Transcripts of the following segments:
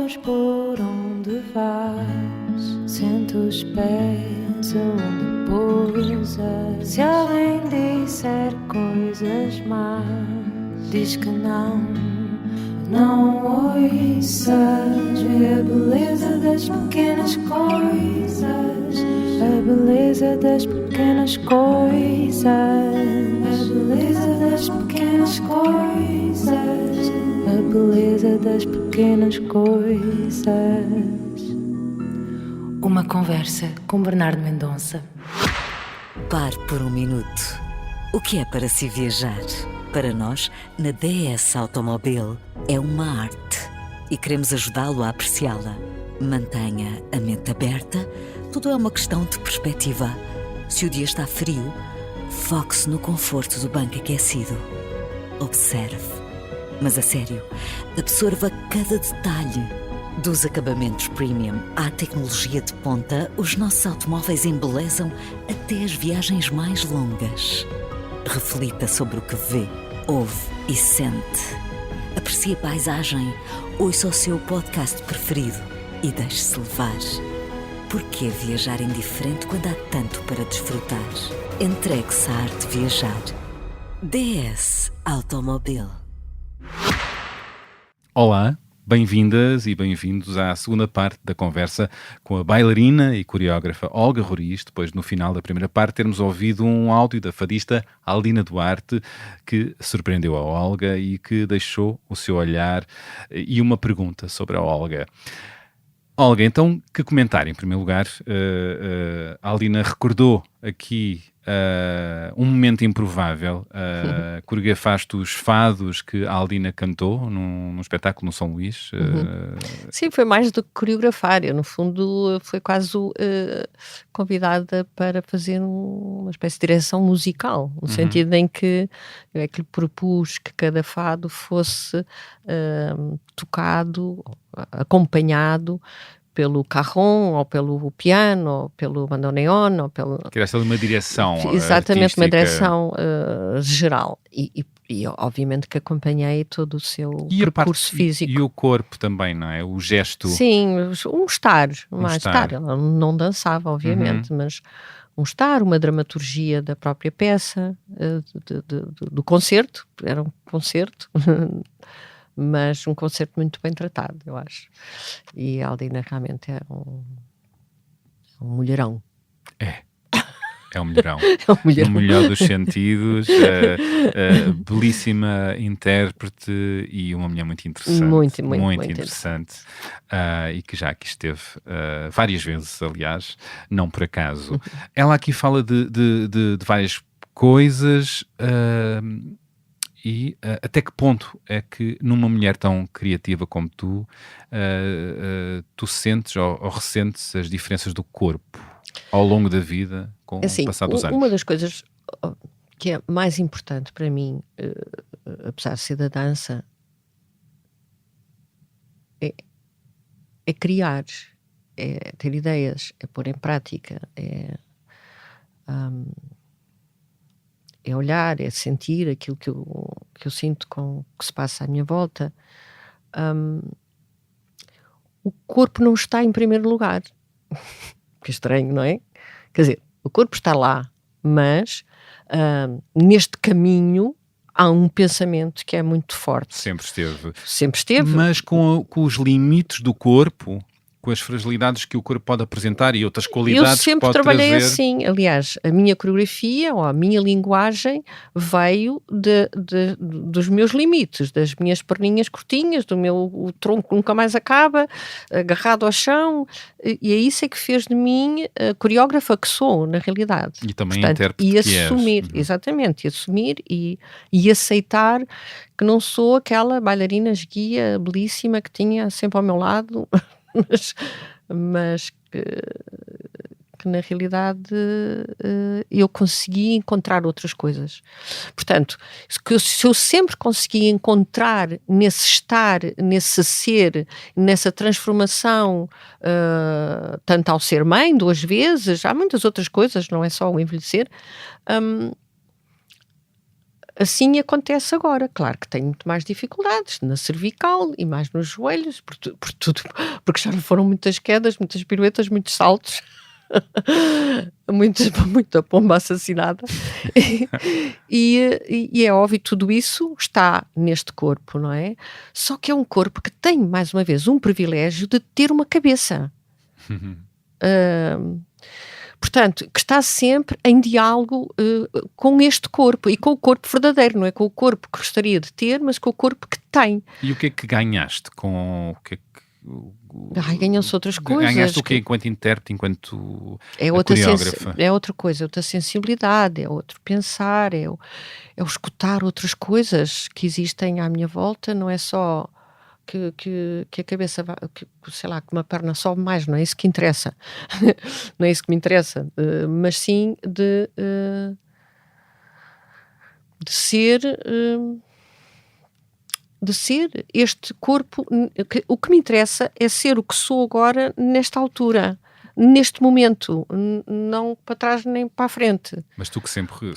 sabes por onde vais, sente os pés onde pousas. Se alguém disser coisas más, diz que não ouças. Vê a beleza das pequenas coisas, a beleza das pequenas coisas, a beleza das pequenas coisas, a beleza das pequenas coisas. Uma conversa com Bernardo Mendonça. Pare por um minuto. O que é para si viajar? Para nós, na DS Automobil, é uma arte e queremos ajudá-lo a apreciá-la. Mantenha a mente aberta, tudo é uma questão de perspectiva. Se o dia está frio, foque-se no conforto do banco aquecido. Observe, mas a sério, absorva cada detalhe. Dos acabamentos premium à tecnologia de ponta, os nossos automóveis embelezam até as viagens mais longas. Reflita sobre o que vê, ouve e sente. Aprecie a paisagem, ouça o seu podcast preferido e deixe-se levar. Por que viajar indiferente quando há tanto para desfrutar? Entregue-se à arte de viajar. DS Automobil. Olá, bem-vindas e bem-vindos à segunda parte da conversa com a bailarina e coreógrafa Olga Roriz, depois no final da primeira parte termos ouvido um áudio da fadista Aldina Duarte que surpreendeu a Olga e que deixou o seu olhar e uma pergunta sobre a Olga. Olga, então, que comentário? Em primeiro lugar, a Aldina recordou aqui um momento improvável. Coreografaste os fados que a Aldina cantou num espetáculo no São Luís. Sim, foi mais do que coreografar. Eu, no fundo, fui quase convidada para fazer uma espécie de direção musical, no sentido em que eu é que lhe propus que cada fado fosse tocado, acompanhado pelo carrom, ou pelo piano, ou pelo bandoneon, ou pelo... Que era uma direção exatamente, artística. uma direção geral. E obviamente que acompanhei todo o seu percurso físico. E o corpo também, não é? O gesto. Sim, um estar. Ela não dançava, obviamente, mas um estar, uma dramaturgia da própria peça, do concerto. Era um concerto, mas um concerto muito bem tratado, eu acho. E a Aldina realmente é um mulherão. É um mulherão. mulherão. No melhor dos sentidos, belíssima intérprete e uma mulher muito interessante. Muito interessante. E que já aqui esteve várias vezes, aliás, não por acaso. Ela aqui fala de várias coisas e até que ponto é que numa mulher tão criativa como tu, tu sentes ou ressentes as diferenças do corpo ao longo da vida, com o passar dos anos? Uma das coisas que é mais importante para mim, apesar de ser da dança, é criar, é ter ideias, é pôr em prática, é olhar, é sentir aquilo que eu sinto com o que se passa à minha volta. O corpo não está em primeiro lugar. Que é estranho, não é? Quer dizer, o corpo está lá, mas neste caminho há um pensamento que é muito forte. Sempre esteve. Sempre esteve. Mas com os limites do corpo, com as fragilidades que o corpo pode apresentar e outras qualidades que pode trazer. Eu sempre trabalhei assim. Aliás, a minha coreografia ou a minha linguagem veio dos meus limites, das minhas perninhas curtinhas, do o tronco que nunca mais acaba, agarrado ao chão, e é isso que fez de mim a coreógrafa que sou, na realidade. E também intérprete que és. Assumir, exatamente, e assumir e aceitar que não sou aquela bailarina esguia belíssima que tinha sempre ao meu lado, mas que na realidade eu consegui encontrar outras coisas. Portanto, se eu sempre consegui encontrar nesse estar, nesse ser, nessa transformação, tanto ao ser mãe 2 vezes, há muitas outras coisas, não é só o envelhecer, Assim acontece agora. Claro que tenho muito mais dificuldades na cervical e mais nos joelhos, por tudo, porque já foram muitas quedas, muitas piruetas, muitos saltos, muita pomba assassinada. E é óbvio, tudo isso está neste corpo, não é? Só que é um corpo que tem, mais uma vez, um privilégio de ter uma cabeça. Portanto, que está sempre em diálogo com este corpo e com o corpo verdadeiro, não é com o corpo que gostaria de ter, mas com o corpo que tem. E o que é que ganhaste com o que é que... Ganham-se outras coisas. Ganhaste o quê enquanto intérprete, enquanto outra coreógrafa? É outra coisa, é outra sensibilidade, é outro pensar, é o escutar outras coisas que existem à minha volta, não é só que a cabeça, sei lá, que uma perna sobe mais, não é isso que interessa. Não é isso que me interessa, mas sim de ser este corpo. O que me interessa é ser o que sou agora, nesta altura, neste momento, não para trás nem para a frente. Mas tu que sempre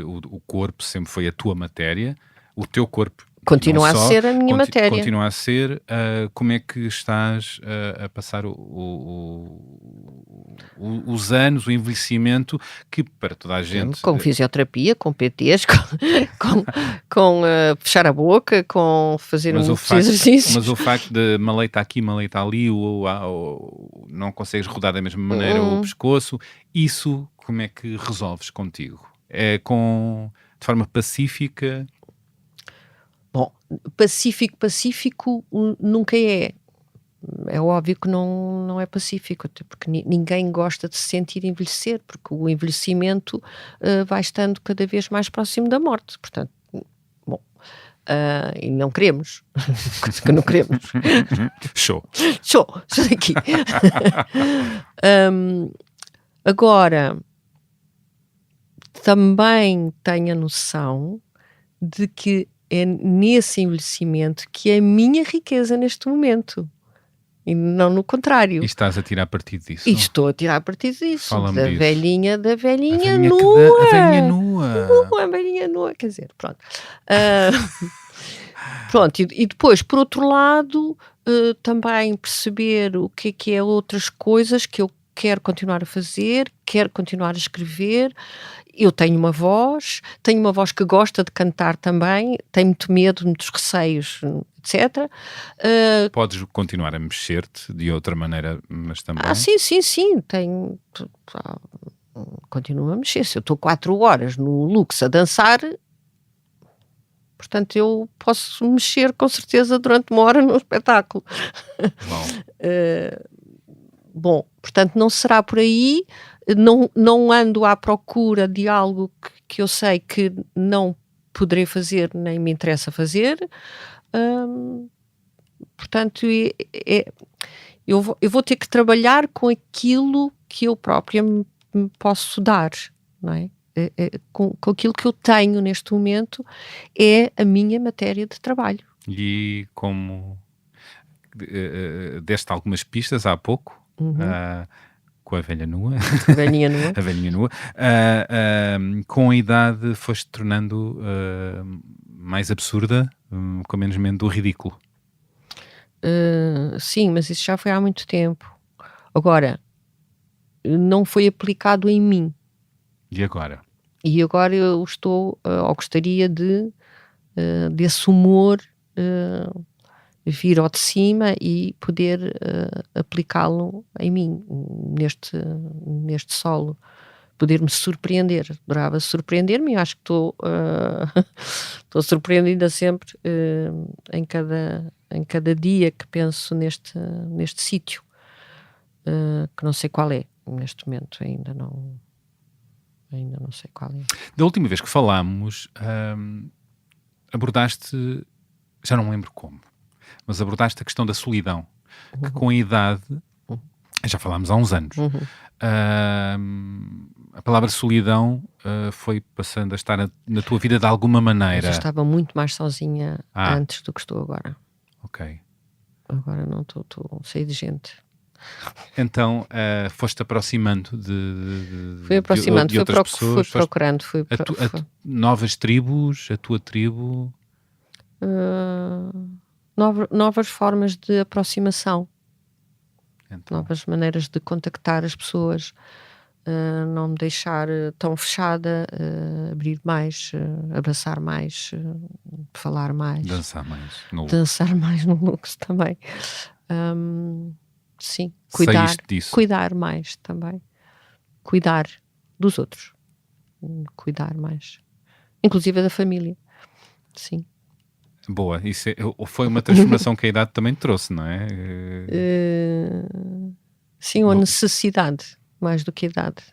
o corpo sempre foi a tua matéria, o teu corpo continua a ser a minha matéria. Continua a ser. Como é que estás a passar os anos, o envelhecimento, que para toda a gente... Com fisioterapia, com PTs, com fechar a boca, com fazer exercícios. Mas o facto de maleita aqui, maleita ali, ou não consegues rodar da mesma maneira o pescoço, isso como é que resolves contigo? É de forma pacífica? Bom, pacífico nunca é. É óbvio que não é pacífico, até porque ninguém gosta de se sentir envelhecer, porque o envelhecimento vai estando cada vez mais próximo da morte. Portanto, bom, e não queremos. Coisa que não queremos. Show daqui. Agora, também tenho a noção de que é nesse envelhecimento que é a minha riqueza neste momento. E não no contrário. E estás a tirar partido disso? E estou a tirar partido disso. Fala-me disso. Da velhinha nua. A velhinha nua, quer dizer, pronto. Pronto, e depois, por outro lado, também perceber o que é outras coisas que eu quero continuar a fazer, quero continuar a escrever. Eu tenho uma voz que gosta de cantar também, tenho muito medo, muitos receios, etc. Podes continuar a mexer-te de outra maneira, mas também... Sim, tenho... Continuo a mexer. Se eu estou 4 horas no Lux a dançar, portanto eu posso mexer com certeza durante 1 hora no espetáculo. Bom, portanto não será por aí. Não ando à procura de algo que eu sei que não poderei fazer, nem me interessa fazer. Portanto, eu vou ter que trabalhar com aquilo que eu própria me posso dar, não é? Com aquilo que eu tenho neste momento, é a minha matéria de trabalho. E como deste algumas pistas há pouco, com a velha nua, a velhinha nua, a velhinha nua, com a idade foste tornando mais absurda, com menos medo do ridículo. Sim, mas isso já foi há muito tempo. Agora, não foi aplicado em mim. E agora? E agora eu estou, ou gostaria desse humor vir ao de cima e poder aplicá-lo em mim, neste solo, poder-me surpreender. Adorava surpreender-me, acho que estou surpreendida sempre em cada dia que penso neste sítio, que não sei qual é, neste momento ainda não sei qual é. Da última vez que falámos, abordaste, já não me lembro como, mas abordaste a questão da solidão, que com a idade, já falámos há uns anos, a palavra solidão foi passando a estar na tua vida de alguma maneira. Eu estava muito mais sozinha antes do que estou agora. Ok. Agora não estou cheio de gente. Então, foste aproximando Fui aproximando, de outras pessoas? fui procurando. Novas tribos, a tua tribo? Novas formas de aproximação, Então, novas maneiras de contactar as pessoas, não me deixar tão fechada, abrir mais, abraçar mais, falar mais, dançar mais. dançar mais no luxo também. Sim, Saíste disso. cuidar mais também, cuidar dos outros, cuidar mais, inclusive da família, sim. Boa, isso foi uma transformação que a idade também trouxe, não é? Sim, uma necessidade, mais do que a idade.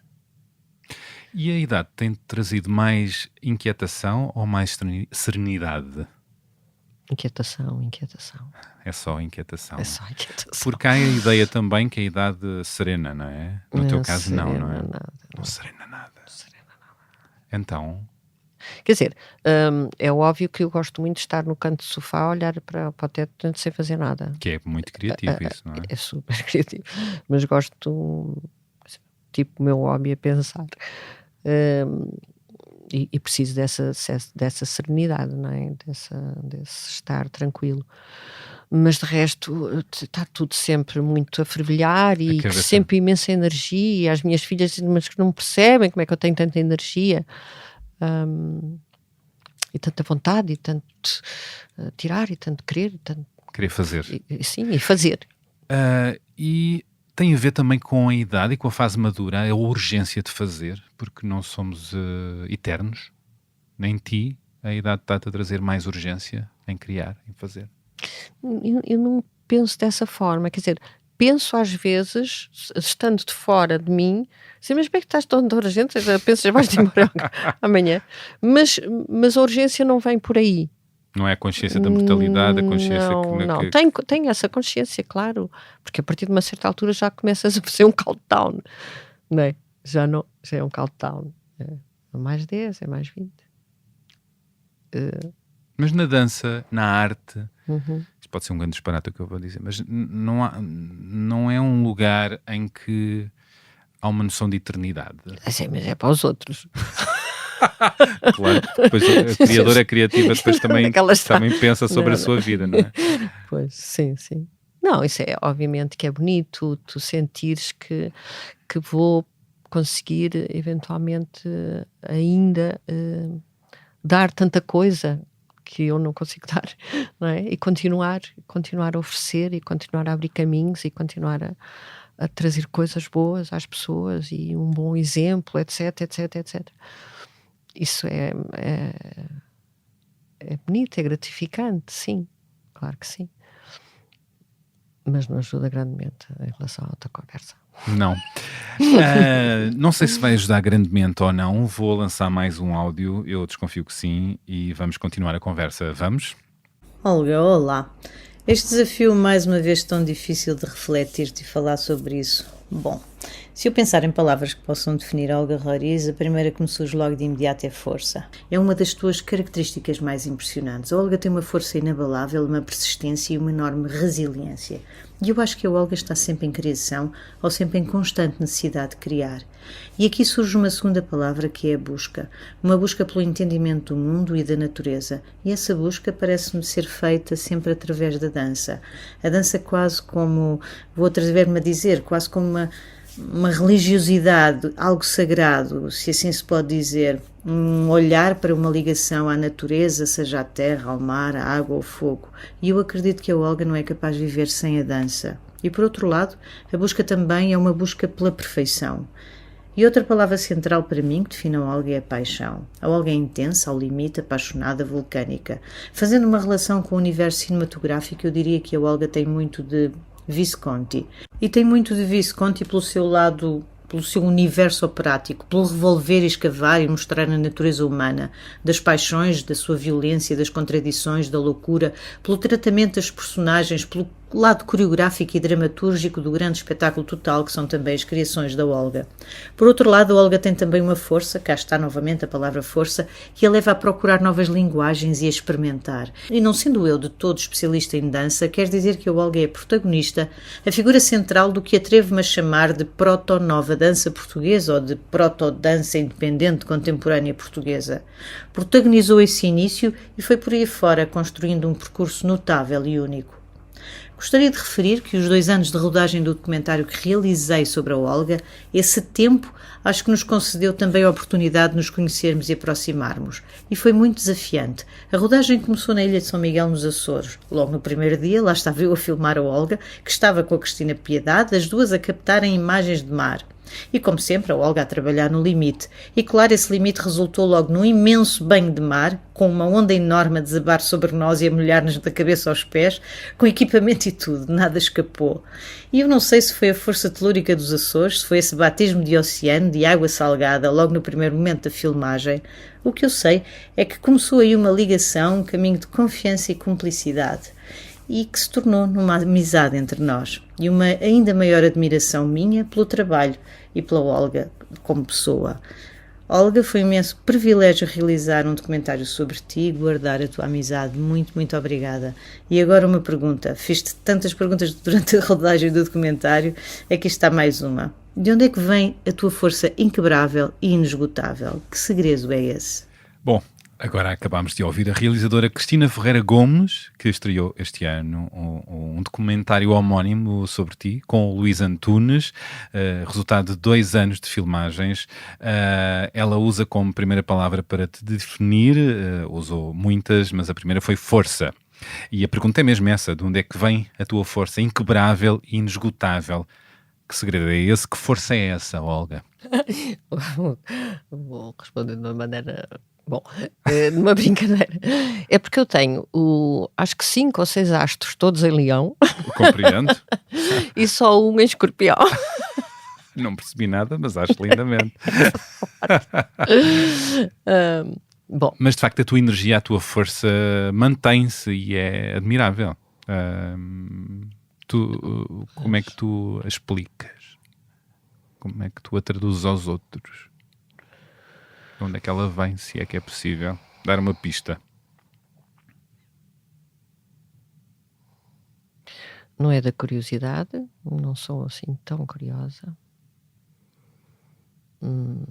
E a idade tem trazido mais inquietação ou mais serenidade? Inquietação. É só inquietação. É só inquietação. Porque há a ideia também que a idade serena, não é? No teu caso não é? Nada. Não serena nada. Então, Quer dizer, é óbvio que eu gosto muito de estar no canto do sofá a olhar para o teto sem fazer nada. que é muito criativo isso, não é? É super criativo. Mas gosto, tipo, o meu hobby é pensar. E preciso dessa serenidade, não é? Desse estar tranquilo. Mas de resto está tudo sempre muito a fervilhar e sempre imensa energia. E as minhas filhas dizem, mas que não percebem como é que eu tenho tanta energia. E tanta vontade, e tanto tirar, e tanto querer, e tanto... Querer fazer. Sim, e fazer. E tem a ver também com a idade e com a fase madura, a urgência de fazer, porque não somos eternos. Nem ti, a idade está-te a trazer mais urgência em criar, em fazer. Eu não penso dessa forma, quer dizer, penso às vezes, estando de fora de mim, assim, mas bem que estás tão urgente, penso já vais-te embora amanhã, mas a urgência não vem por aí. Não é a consciência da mortalidade, a consciência não. Tenho essa consciência, claro, porque a partir de uma certa altura já começas a fazer um countdown, não é? Já é um countdown, é mais 10, é mais 20. Mas na dança, na arte, isto pode ser um grande disparate o que eu vou dizer, mas não é um lugar em que há uma noção de eternidade. Sim, mas é para os outros. Claro, depois a criadora criativa depois também pensa sobre a sua vida, não é? Pois, sim. Não, isso é obviamente que é bonito, tu sentires que vou conseguir eventualmente ainda dar tanta coisa que eu não consigo dar, não é? E continuar a oferecer e continuar a abrir caminhos e continuar a trazer coisas boas às pessoas e um bom exemplo, etc. Isso é bonito, é gratificante, sim, claro que sim. Mas não ajuda grandemente em relação à outra conversa. Não. Não sei se vai ajudar grandemente ou não. Vou lançar mais um áudio, eu desconfio que sim, e vamos continuar a conversa. Vamos? Olga, olá. Este desafio, mais uma vez, tão difícil de refletir-te e falar sobre isso. Bom, se eu pensar em palavras que possam definir a Olga Roriz, a primeira que me surge logo de imediato é força. É uma das tuas características mais impressionantes. A Olga tem uma força inabalável, uma persistência e uma enorme resiliência. E eu acho que a Olga está sempre em criação ou sempre em constante necessidade de criar. E aqui surge uma segunda palavra que é a busca. Uma busca pelo entendimento do mundo e da natureza. E essa busca parece-me ser feita sempre através da dança. A dança quase como, vou atrever-me a dizer, quase como uma religiosidade, algo sagrado, se assim se pode dizer, um olhar para uma ligação à natureza, seja à terra, ao mar, à água ou ao fogo. E eu acredito que a Olga não é capaz de viver sem a dança. E por outro lado, a busca também é uma busca pela perfeição. E outra palavra central para mim que define a Olga é a paixão. A Olga é intensa, ao limite, apaixonada, vulcânica. Fazendo uma relação com o universo cinematográfico, eu diria que a Olga tem muito de Visconti. E tem muito de Visconti pelo seu lado, pelo seu universo operático, pelo revolver e escavar e mostrar a natureza humana, das paixões, da sua violência, das contradições, da loucura, pelo tratamento das personagens, pelo lado coreográfico e dramatúrgico do grande espetáculo total que são também as criações da Olga. Por outro lado, a Olga tem também uma força, cá está novamente a palavra força, que a leva a procurar novas linguagens e a experimentar. E não sendo eu de todo especialista em dança, quer dizer que a Olga é a protagonista, a figura central do que atrevo-me a chamar de proto-nova dança portuguesa ou de proto-dança independente contemporânea portuguesa. Protagonizou esse início e foi por aí fora construindo um percurso notável e único. Gostaria de referir que os 2 anos de rodagem do documentário que realizei sobre a Olga, esse tempo, acho que nos concedeu também a oportunidade de nos conhecermos e aproximarmos. E foi muito desafiante. A rodagem começou na ilha de São Miguel, nos Açores. Logo no primeiro dia, lá estava eu a filmar a Olga, que estava com a Cristina Piedade, as duas a captarem imagens de mar. E, como sempre, a Olga a trabalhar no limite. E, claro, esse limite resultou logo num imenso banho de mar, com uma onda enorme a desabar sobre nós e a molhar-nos da cabeça aos pés, com equipamento e tudo, nada escapou. E eu não sei se foi a força telúrica dos Açores, se foi esse batismo de oceano, de água salgada, logo no primeiro momento da filmagem. O que eu sei é que começou aí uma ligação, um caminho de confiança e cumplicidade, e que se tornou numa amizade entre nós, e uma ainda maior admiração minha pelo trabalho e pela Olga como pessoa. Olga, foi um imenso privilégio realizar um documentário sobre ti e guardar a tua amizade. Muito, muito obrigada. E agora uma pergunta. Fiz-te tantas perguntas durante a rodagem do documentário, aqui está mais uma. De onde é que vem a tua força inquebrável e inesgotável? Que segredo é esse? Bom, agora acabámos de ouvir a realizadora Cristina Ferreira Gomes, que estreou este ano um documentário homónimo sobre ti, com o Luís Antunes, resultado de 2 anos de filmagens. Ela usa como primeira palavra para te definir, usou muitas, mas a primeira foi força. E a pergunta é mesmo essa, de onde é que vem a tua força inquebrável e inesgotável? Que segredo é esse? Que força é essa, Olga? Vou responder de uma maneira... Bom, numa brincadeira. É porque eu tenho, acho que 5 ou 6 astros, todos em Leão. Compreendo. E só um em Escorpião. Não percebi nada, mas acho lindamente. Bom, Mas de facto a tua energia, a tua força mantém-se e é admirável. Como é que tu a explicas? Como é que tu a traduzes aos outros? De onde é que ela vem, se é que é possível? Dar uma pista. não é da curiosidade, não sou assim tão curiosa. Não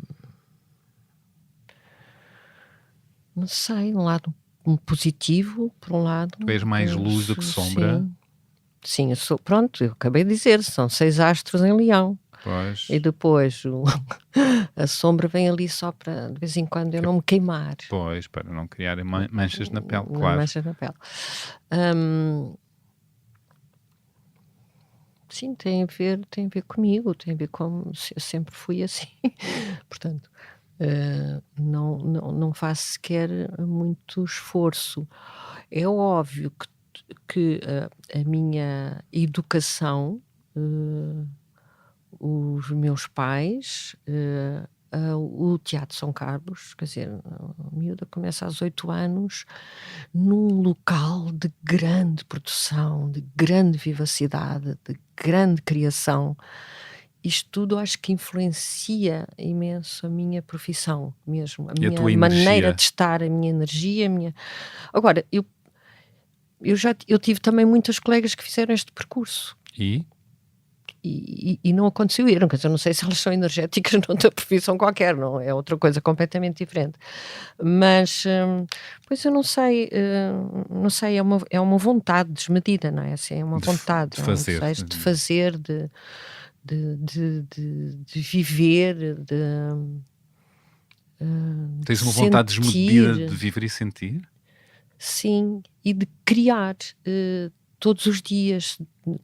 sei, um lado positivo, por um lado. Tu és mais luz do que sombra. Sim, sim, eu sou, pronto, eu acabei de dizer, são 6 astros em Leão. Pois. E depois a sombra vem ali só para, de vez em quando, eu não me queimar. Pois, para não criar manchas na pele, Não, claro. manchas na pele. Sim, tem a ver comigo, tem a ver com, eu sempre fui assim. Portanto, não faço sequer muito esforço. É óbvio que a minha educação, os meus pais, o Teatro São Carlos, quer dizer, a miúda começa aos 8 anos num local de grande produção, de grande vivacidade, de grande criação. Isto tudo acho que influencia imenso a minha profissão mesmo, a E a minha tua maneira energia? de estar, a minha energia, a minha... Agora, eu tive também muitas colegas que fizeram este percurso. E não aconteceu, quer dizer, eu não sei se elas são energéticas noutra profissão qualquer, não é outra coisa completamente diferente, mas pois eu não sei, é uma vontade desmedida, não é? Assim, é uma vontade, de fazer, é um desejo de fazer, de viver, Tens uma de vontade desmedida sentir. de viver e sentir? Sim, e de criar todos os dias,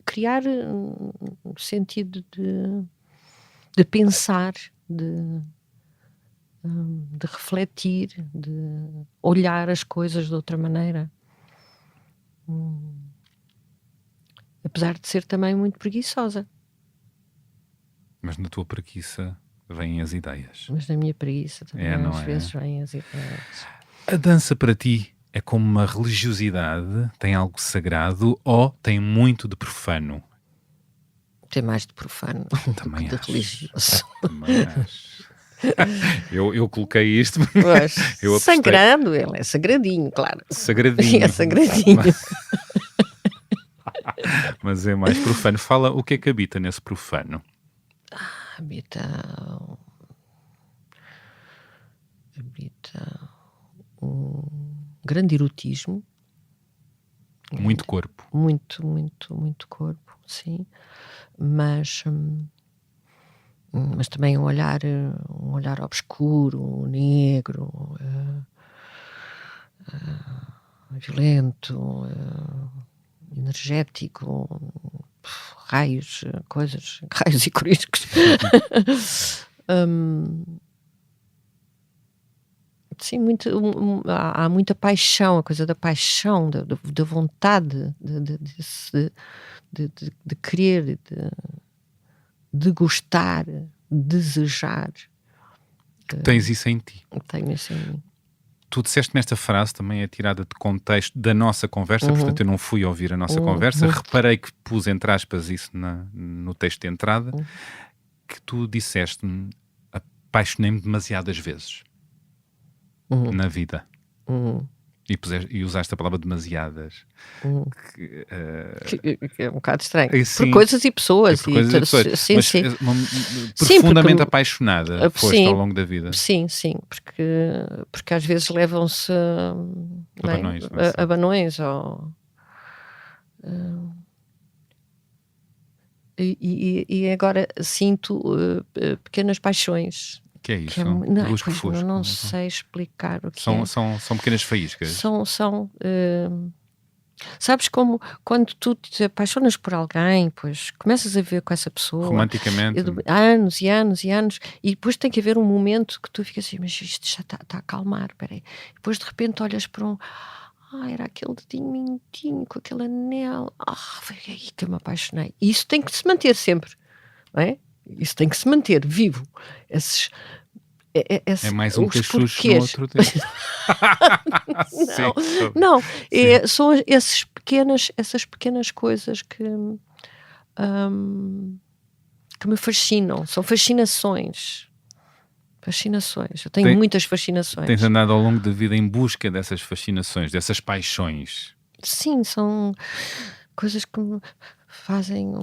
criar no sentido de pensar, de refletir, de olhar as coisas de outra maneira. Apesar de ser também muito preguiçosa. Mas na tua preguiça vêm as ideias. Mas na minha preguiça também não às é? vezes vêm as ideias. A dança para ti É como uma religiosidade, tem algo sagrado ou tem muito de profano? Tem mais de profano Também que de acho. religioso. Também acho. Eu coloquei isto. Mas Eu apostei. sagrado, ele é sagradinho, claro. Sagradinho. É sagradinho. Mas é mais profano. Fala o que é que habita nesse profano. Habita um grande erotismo. Muito corpo. Muito, muito, muito corpo, sim. Mas também um olhar obscuro, negro, violento, energético, raios, coisas, raios e coriscos. Sim, há muita paixão, a coisa da paixão, da vontade de querer, de gostar, desejar. Tens isso em ti. Tenho isso em mim. Tu disseste-me esta frase, também é tirada de contexto da nossa conversa, portanto eu não fui ouvir a nossa conversa, reparei que pus entre aspas isso no texto de entrada, que tu disseste-me, apaixonei-me demasiadas vezes na vida. E usaste a palavra demasiadas. Que é um bocado estranho. Sim, por coisas e pessoas. Por coisas e pessoas. Sim, mas sim. Profundamente porque, apaixonada foste sim, ao longo da vida. Sim, porque às vezes levam-se a banões ou... E agora sinto pequenas paixões. Que é isso? Não sei explicar o que é. São pequenas faíscas. Sabes como quando tu te apaixonas por alguém, pois começas a viver com essa pessoa romanticamente, anos e anos e anos, e depois tem que haver um momento que tu ficas assim, mas isto já está a acalmar, peraí. Depois de repente olhas para era aquele dedinho mindinho com aquele anel, foi aí que eu me apaixonei. E isso tem que se manter sempre, não é? Isso tem que se manter vivo. É mais um cachucho no outro tempo. Não. São essas pequenas coisas que me fascinam. São fascinações. Eu tenho muitas fascinações. Tens andado ao longo da vida em busca dessas fascinações, dessas paixões. Sim, são coisas que me fazem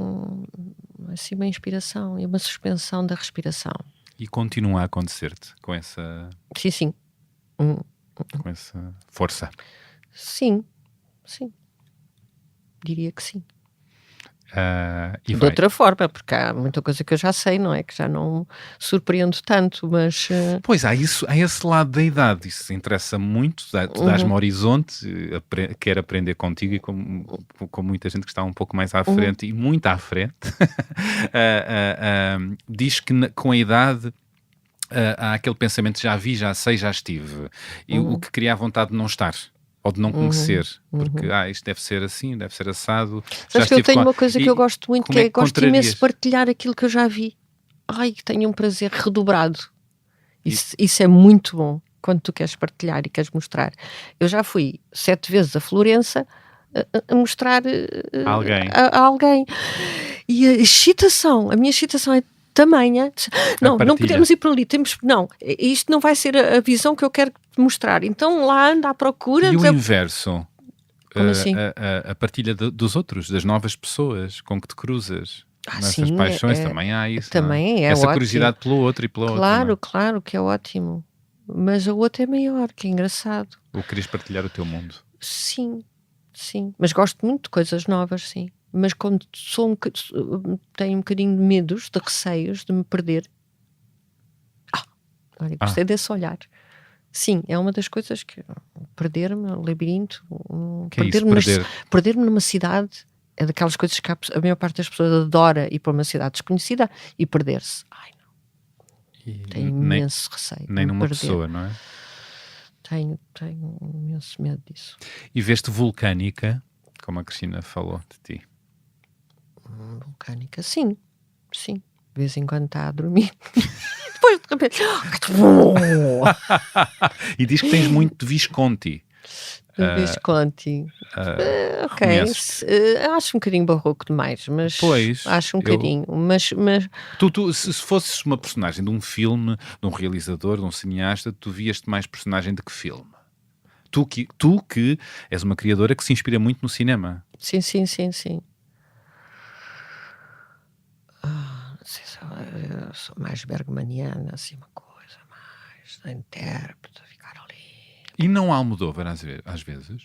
assim uma inspiração e uma suspensão da respiração. E continua a acontecer-te com essa... Sim. Com essa força? Sim. Diria que sim. De outra forma, porque há muita coisa que eu já sei, não é? Que já não surpreendo tanto, mas... Pois, há esse lado da idade, isso interessa muito, tu dás-me horizonte, quero aprender contigo e com muita gente que está um pouco mais à frente e muito à frente, diz que com a idade há aquele pensamento, já vi, já sei, já estive, e o que cria a vontade de não estar. Ou de não conhecer, porque isto deve ser assim, deve ser assado. Sabes que eu tenho uma coisa que eu gosto muito, que é gosto imenso de partilhar aquilo que eu já vi. Que tenho um prazer redobrado. Isso é muito bom, quando tu queres partilhar e queres mostrar. Eu já fui 7 vezes a Florença a mostrar a alguém. E a minha excitação é tamanha. Não podemos ir para ali, isto não vai ser a visão que eu quero mostrar, então lá anda à procura. E o inverso? Como assim? A partilha dos outros, das novas pessoas com que te cruzas. Nessas sim, paixões também há isso. Também essa ótimo. Curiosidade pelo outro e pela outra. Claro que é ótimo. Mas a outra é maior, que é engraçado. Ou queres partilhar o teu mundo? Sim. Mas gosto muito de coisas novas, sim. Mas quando tenho um bocadinho de medos, de receios, de me perder. Gostei desse olhar. Sim, é uma das coisas que... Perder-me no labirinto. Perder-me numa cidade. É daquelas coisas que a maior parte das pessoas adora ir para uma cidade desconhecida e perder-se. Não. Tenho imenso receio. Nem numa pessoa, não é? Tenho imenso medo disso. E veste vulcânica, como a Cristina falou de ti? Vulcânica, sim. De vez em quando está a dormir. Depois de repente... E diz que tens muito de Visconti. Visconti. Ok. Reconheces? Acho um bocadinho barroco demais, mas Pois, acho um eu- bocadinho. Mas Se fosses uma personagem de um filme, de um realizador, de um cineasta, tu vias-te mais personagem de que filme? Tu que és uma criadora que se inspira muito no cinema. sim. Não sei se eu sou mais bergmaniana, assim, uma coisa mais da intérprete, ficar ali. E não há Almodóvar às vezes?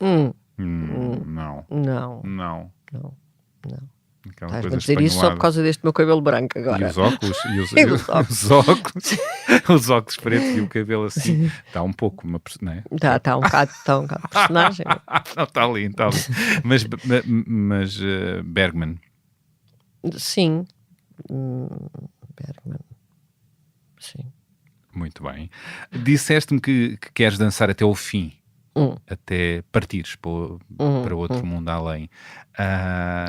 Não. Não. Aquela Estás-me coisa a dizer isso só espanholada. por causa deste meu cabelo branco E agora. os óculos, E os óculos. os óculos, os óculos pretos e o cabelo assim, está um pouco, não é? Está um bocado personagem. Não, está ali, está ali. Mas Bergman, Sim. Bergman. Sim. muito bem. Disseste-me que queres dançar até ao fim, até partires para outro mundo além.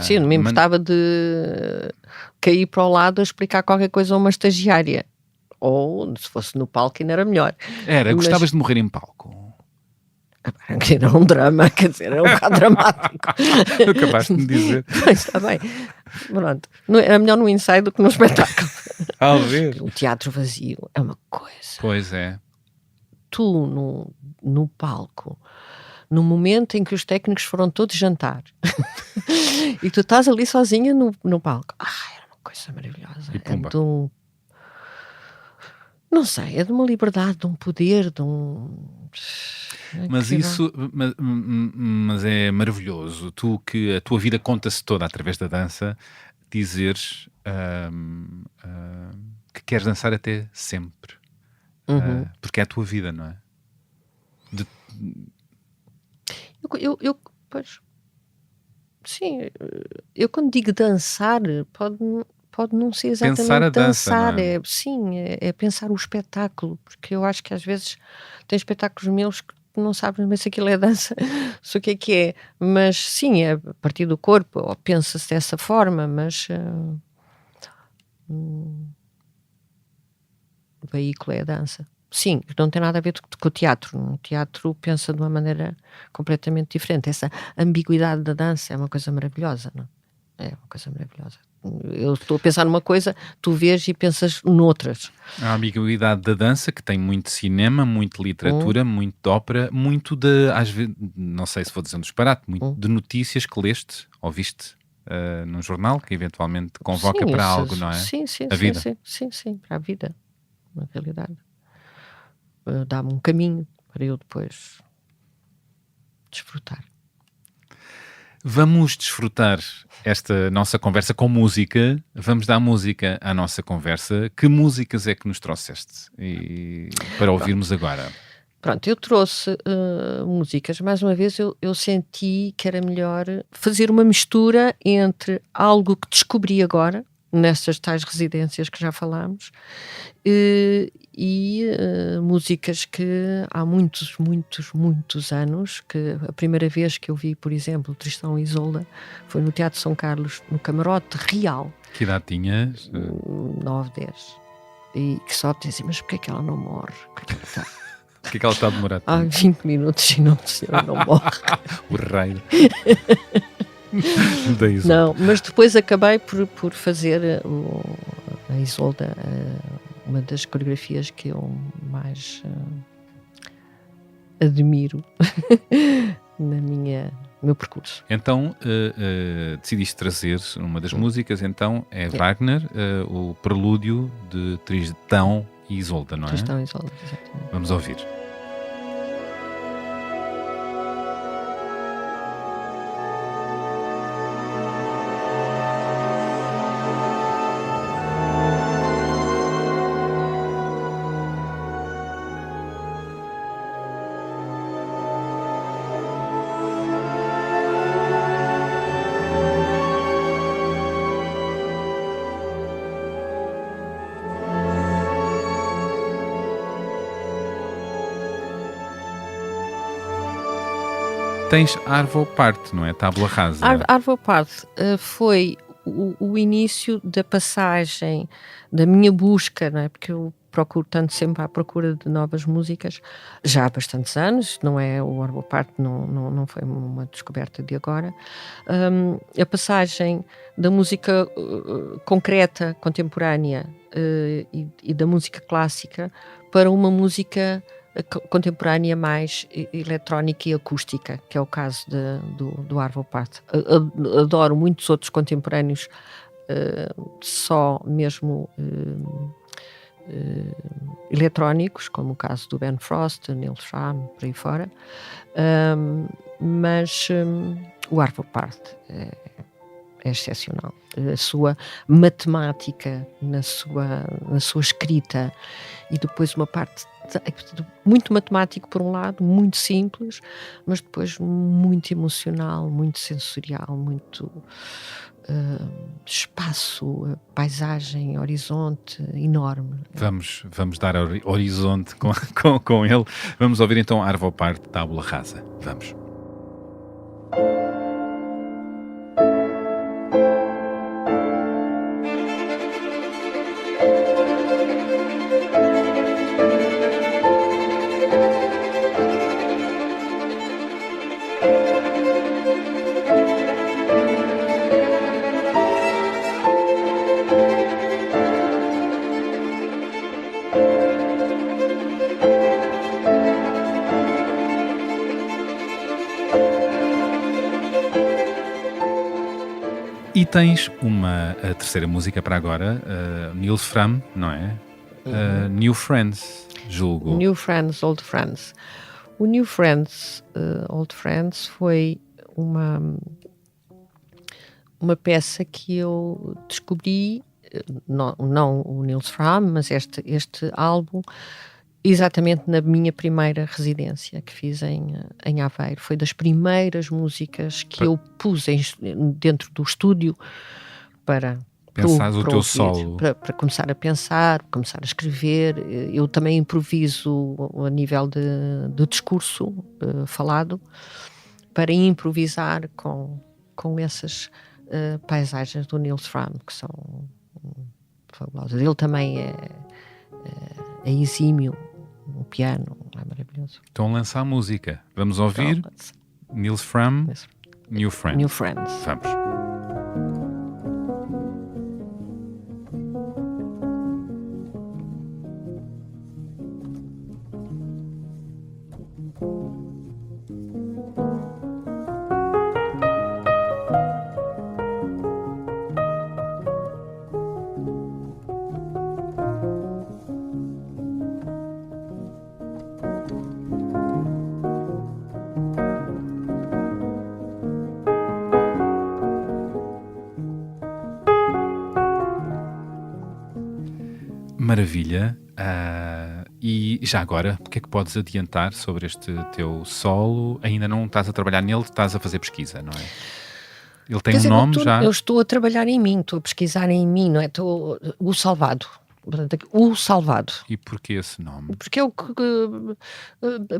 Sim, eu não me importava de cair para o lado a explicar qualquer coisa a uma estagiária. Ou, se fosse no palco, ainda era melhor. Gostavas de morrer em palco? Era um drama, quer dizer, era um bocado dramático. Acabaste de me dizer. Mas está bem. Pronto. Era melhor no ensaio do que no espetáculo. Talvez. O teatro vazio é uma coisa. Pois é. Tu, no palco, no momento em que os técnicos foram todos jantar, e tu estás ali sozinha no palco. Era uma coisa maravilhosa. E pumba. É de um... Não sei, é de uma liberdade, de um poder, de um... Mas isso, mas é maravilhoso. Tu que a tua vida conta-se toda através da dança, dizeres que queres dançar até sempre. Porque é a tua vida, não é? Pois, sim, eu quando digo dançar, pode não ser exatamente Pensar a dança, dançar, não é? sim, é pensar o espetáculo, porque eu acho que às vezes tem espetáculos meus que não sabem bem se aquilo é dança, se o que é, mas sim, é a partir do corpo, ou pensa-se dessa forma, mas o veículo é a dança. Sim, não tem nada a ver com o teatro. O teatro pensa de uma maneira completamente diferente. Essa ambiguidade da dança é uma coisa maravilhosa, não é? É uma coisa maravilhosa. Eu estou a pensar numa coisa, tu vês e pensas noutras. A ambiguidade da dança, que tem muito cinema, muito literatura, muito de ópera, muito de, às vezes, não sei se vou dizer um disparate, muito de notícias que leste ou viste num jornal, que eventualmente convoca Sim, para algo, não é? Sim, A vida. Sim, para a vida, na realidade. Dá-me um caminho para eu depois desfrutar. Vamos desfrutar esta nossa conversa com música. Vamos dar música à nossa conversa. Que músicas é que nos trouxeste para ouvirmos agora? Pronto, eu trouxe músicas. Mais uma vez eu senti que era melhor fazer uma mistura entre algo que descobri agora, nessas tais residências que já falámos, e músicas que há muitos anos, que a primeira vez que eu vi, por exemplo, Tristão e Isolda foi no Teatro São Carlos, no Camarote Real. Que idade tinhas? 9, 10. E que só te dizem, mas porquê é que ela não morre? Porquê é que ela está a demorar Há tanto? 20 minutos e não morre. O rei. Da Isolda. Não, mas depois acabei por fazer a Isolda, uma das coreografias que eu mais admiro no meu percurso. Então decidiste trazer uma das músicas, então é Wagner, o prelúdio de Tristão e Isolda, não é? Tristão e Isolda, exatamente. Vamos ouvir. Tens Arvo Part, não é? Tábula rasa. Arvo Part foi o início da passagem da minha busca, não é? Porque eu procuro tanto sempre à procura de novas músicas, já há bastantes anos, não é o Arvo Part, não foi uma descoberta de agora. A passagem da música concreta, contemporânea, e da música clássica para uma música contemporânea mais eletrónica e acústica, que é o caso do Arvo Part. Adoro muitos outros contemporâneos, só mesmo eletrónicos, como o caso do Ben Frost, Neil Schramm, por aí fora, mas o Arvo Part é excepcional. A sua matemática na sua escrita, e depois uma parte muito matemático por um lado, muito simples, mas depois muito emocional, muito sensorial, muito espaço, paisagem, horizonte enorme. Vamos dar horizonte com ele. Vamos ouvir então Arvo Part, Tábula Rasa. Vamos. E tens a terceira música para agora, Neil Fram, não é? New Friends, julgo. New Friends, Old Friends. O New Friends, Old Friends foi uma peça que eu descobri, não o Neil Fram, mas este álbum, exatamente na minha primeira residência que fiz em Aveiro. Foi das primeiras músicas que eu pus dentro do estúdio para pensares o teu ouvir, solo. Para começar a pensar, começar a escrever. Eu também improviso a nível de discurso falado, para improvisar com essas paisagens do Neil Fram, que são fabulosas. Ele também é exímio no piano, é maravilhoso. Então lança a música. Vamos ouvir Neil Fram, New Friends. New Friends. Vamos. Maravilha. E já agora, o que é que podes adiantar sobre este teu solo? Ainda não estás a trabalhar nele, estás a fazer pesquisa, não é? Ele tem nome já? Eu estou a trabalhar em mim, estou a pesquisar em mim, não é? O Salvado. O Salvado. E porquê esse nome? Porque é o que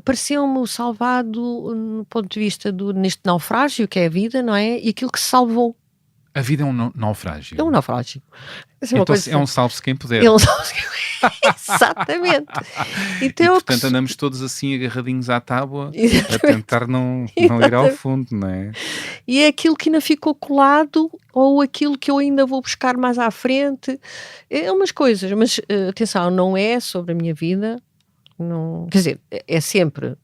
pareceu-me o salvado no ponto de vista neste naufrágio que é a vida, não é? E aquilo que se salvou. A vida é um naufrágio. É um naufrágio. Então é um salve-se quem puder. É um salve-se quem puder. Exatamente. Então, e portanto andamos todos assim agarradinhos à tábua. Exatamente. A tentar não ir ao fundo, não é? E é aquilo que ainda ficou colado, ou aquilo que eu ainda vou buscar mais à frente. É umas coisas, mas atenção, não é sobre a minha vida. Não, quer dizer, é sempre,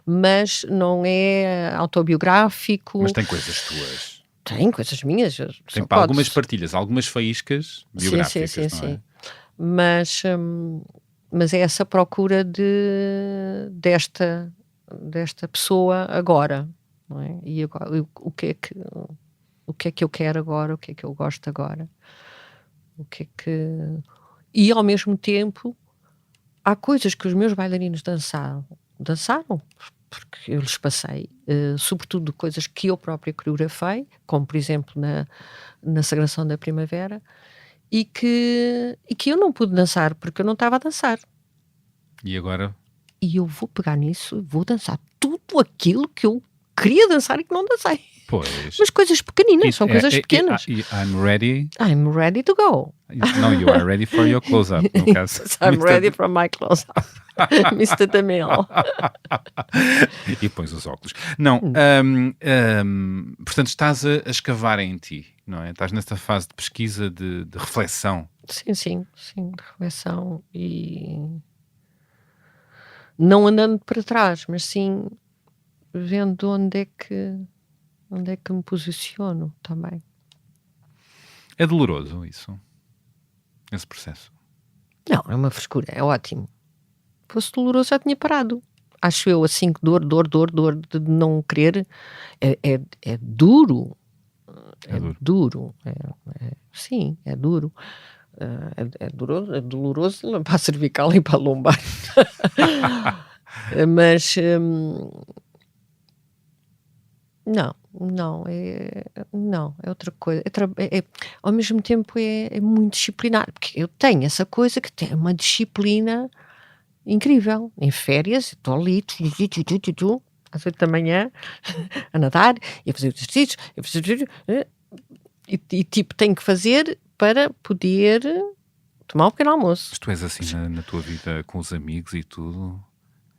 mas não é autobiográfico. Mas tem coisas tuas. Tem coisas minhas. Tem algumas partilhas, algumas faíscas biográficas, sim. Mas é essa procura desta pessoa agora, não é? E agora, o que é que eu quero agora, o que é que eu gosto agora, e ao mesmo tempo há coisas que os meus bailarinos dançaram porque eu lhes passei, sobretudo coisas que eu própria coreografei, como por exemplo na Sagração da Primavera, e que eu não pude dançar porque eu não estava a dançar. E agora? E eu vou pegar nisso e vou dançar tudo aquilo que eu queria dançar e que não dancei. Pois. Mas coisas pequeninas, são coisas É, pequenas. I'm ready. I'm ready to go. No, you are ready for your close-up, no caso. I'm ready for my close-up. Mr. Tamil. E pões os óculos. Não, portanto, estás a escavar em ti, não é? Estás nesta fase de pesquisa, de reflexão. Sim, de reflexão e não andando para trás, mas sim vendo onde é que me posiciono também. É doloroso isso, esse processo? Não, é uma frescura, é ótimo. Se fosse doloroso já tinha parado. Acho eu, assim, que dor de não querer é duro. É duro. Sim, é duro. É doloroso para a cervical e para a lombar. Mas não, é outra coisa. Ao mesmo tempo é muito disciplinar, porque eu tenho essa coisa que tem uma disciplina incrível. Em férias, estou ali, às 8 da manhã, a nadar, e a fazer exercícios, e tipo, tenho que fazer para poder tomar um pequeno almoço. Mas tu és assim na tua vida com os amigos e tudo?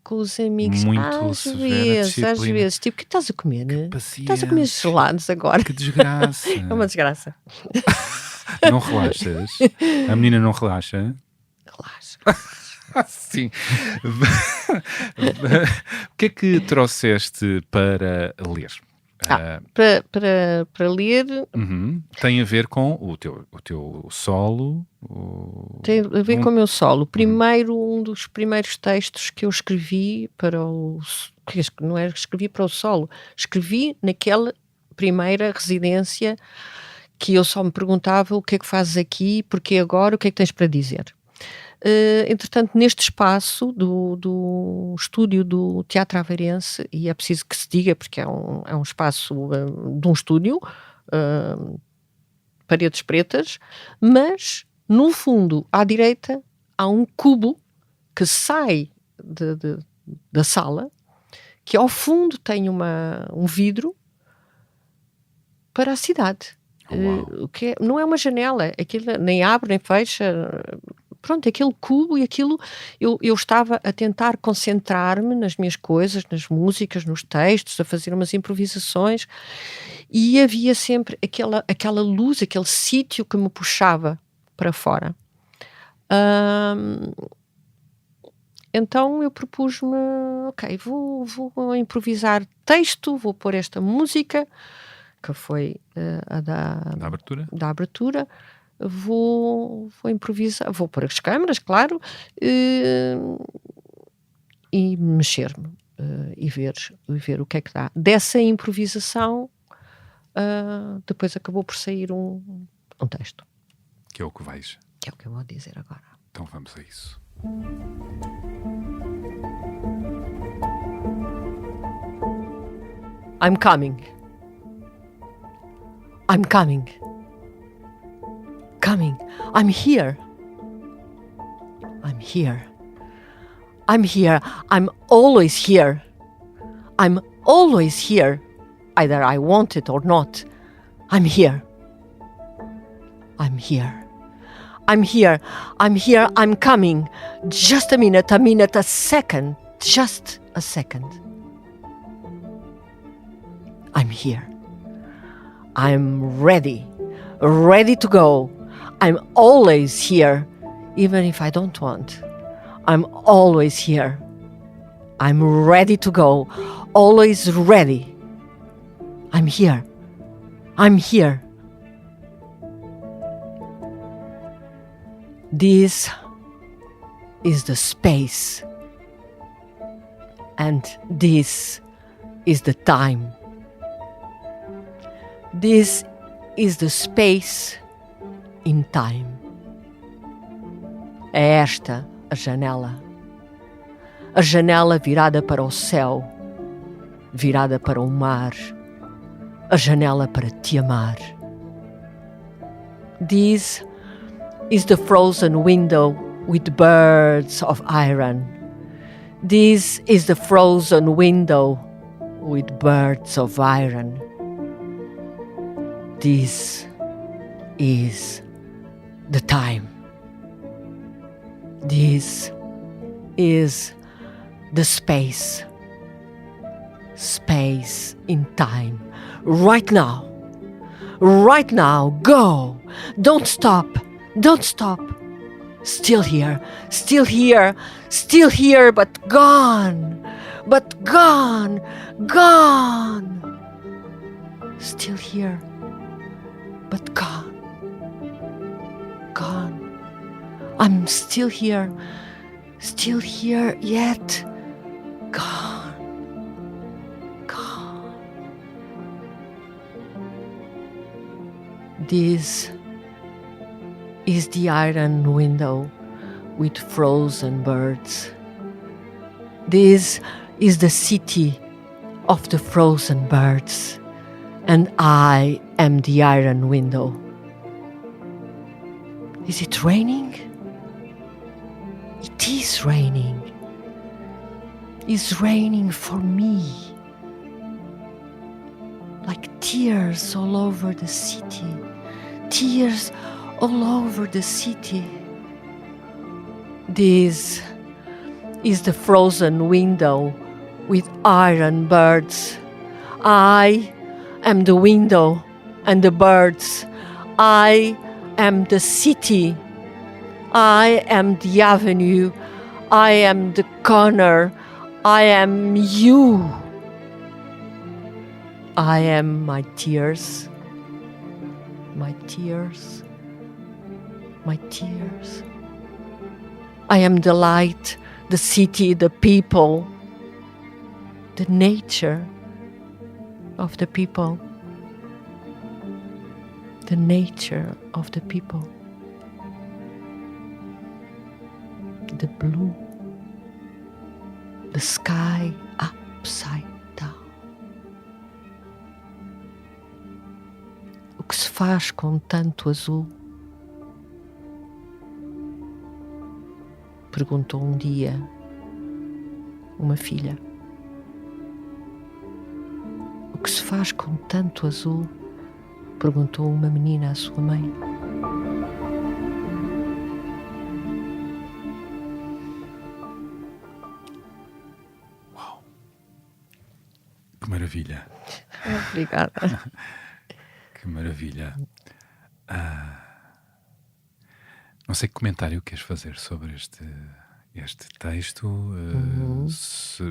Com os amigos, Muito às severa disciplina. vezes, tipo, o que estás a comer, né? Paciência. Estás a comer gelados agora? Que desgraça. É uma desgraça. Não relaxas? A menina não relaxa? Relaxa. Sim. O que é que trouxeste para ler? Para ler, Tem a ver com o teu solo? tem a ver com o meu solo. Primeiro, um dos primeiros textos que eu escrevi para o... Não era que escrevi para o solo. Escrevi naquela primeira residência que eu só me perguntava o que é que fazes aqui, porque agora, o que é que tens para dizer? Entretanto, neste espaço do estúdio do Teatro Aveirense, e é preciso que se diga, porque é um espaço de um estúdio, paredes pretas, mas no fundo, à direita, há um cubo que sai da sala, que ao fundo tem um vidro para a cidade. O que não é uma janela, aquilo nem abre nem fecha. Pronto, aquele cubo e aquilo, eu estava a tentar concentrar-me nas minhas coisas, nas músicas, nos textos, a fazer umas improvisações, e havia sempre aquela luz, aquele sítio que me puxava para fora. Então eu propus-me, ok, vou improvisar texto, vou pôr esta música, que foi a da abertura. Vou improvisar, vou pôr as câmaras, claro, e mexer-me e ver o que é que dá. Dessa improvisação, depois acabou por sair um texto. Que é o que vais. Que é o que eu vou dizer agora. Então vamos a isso. I'm coming. I'm coming. Coming. I'm here. I'm here. I'm here. I'm always here. I'm always here. Either I want it or not. I'm here. I'm here. I'm here. I'm here. I'm coming. Just a minute, a second. Just a second. I'm here. I'm ready. Ready to go. I'm always here, even if I don't want. I'm always here. I'm ready to go. Always ready. I'm here. I'm here. This is the space. And this is the time. This is the space in time. É esta a janela. A janela virada para o céu, virada para o mar. A janela para te amar. This is the frozen window with birds of iron. This is the frozen window with birds of iron. This is the time. This is the space. Space in time. Right now. Right now. Go. Don't stop. Don't stop. Still here. Still here. Still here, but gone. But gone. Gone. Still here, but gone. Gone. I'm still here. Still here, yet gone. Gone. This is the iron window with frozen birds. This is the city of the frozen birds, and I am the iron window. Is it raining? It is raining. It's raining for me. Like tears all over the city. Tears all over the city. This is the frozen window with iron birds. I am the window and the birds. I am the city. I am the avenue. I am the corner. I am you. I am my tears. My tears. My tears. I am the light, the city, the people, the nature of the people. The nature of the people. The blue. The sky upside down. O que se faz com tanto azul? Perguntou um dia uma filha. O que se faz com tanto azul? Perguntou uma menina à sua mãe. Uau! Que maravilha! Obrigada. Que maravilha! Não sei que comentário queres fazer sobre este texto.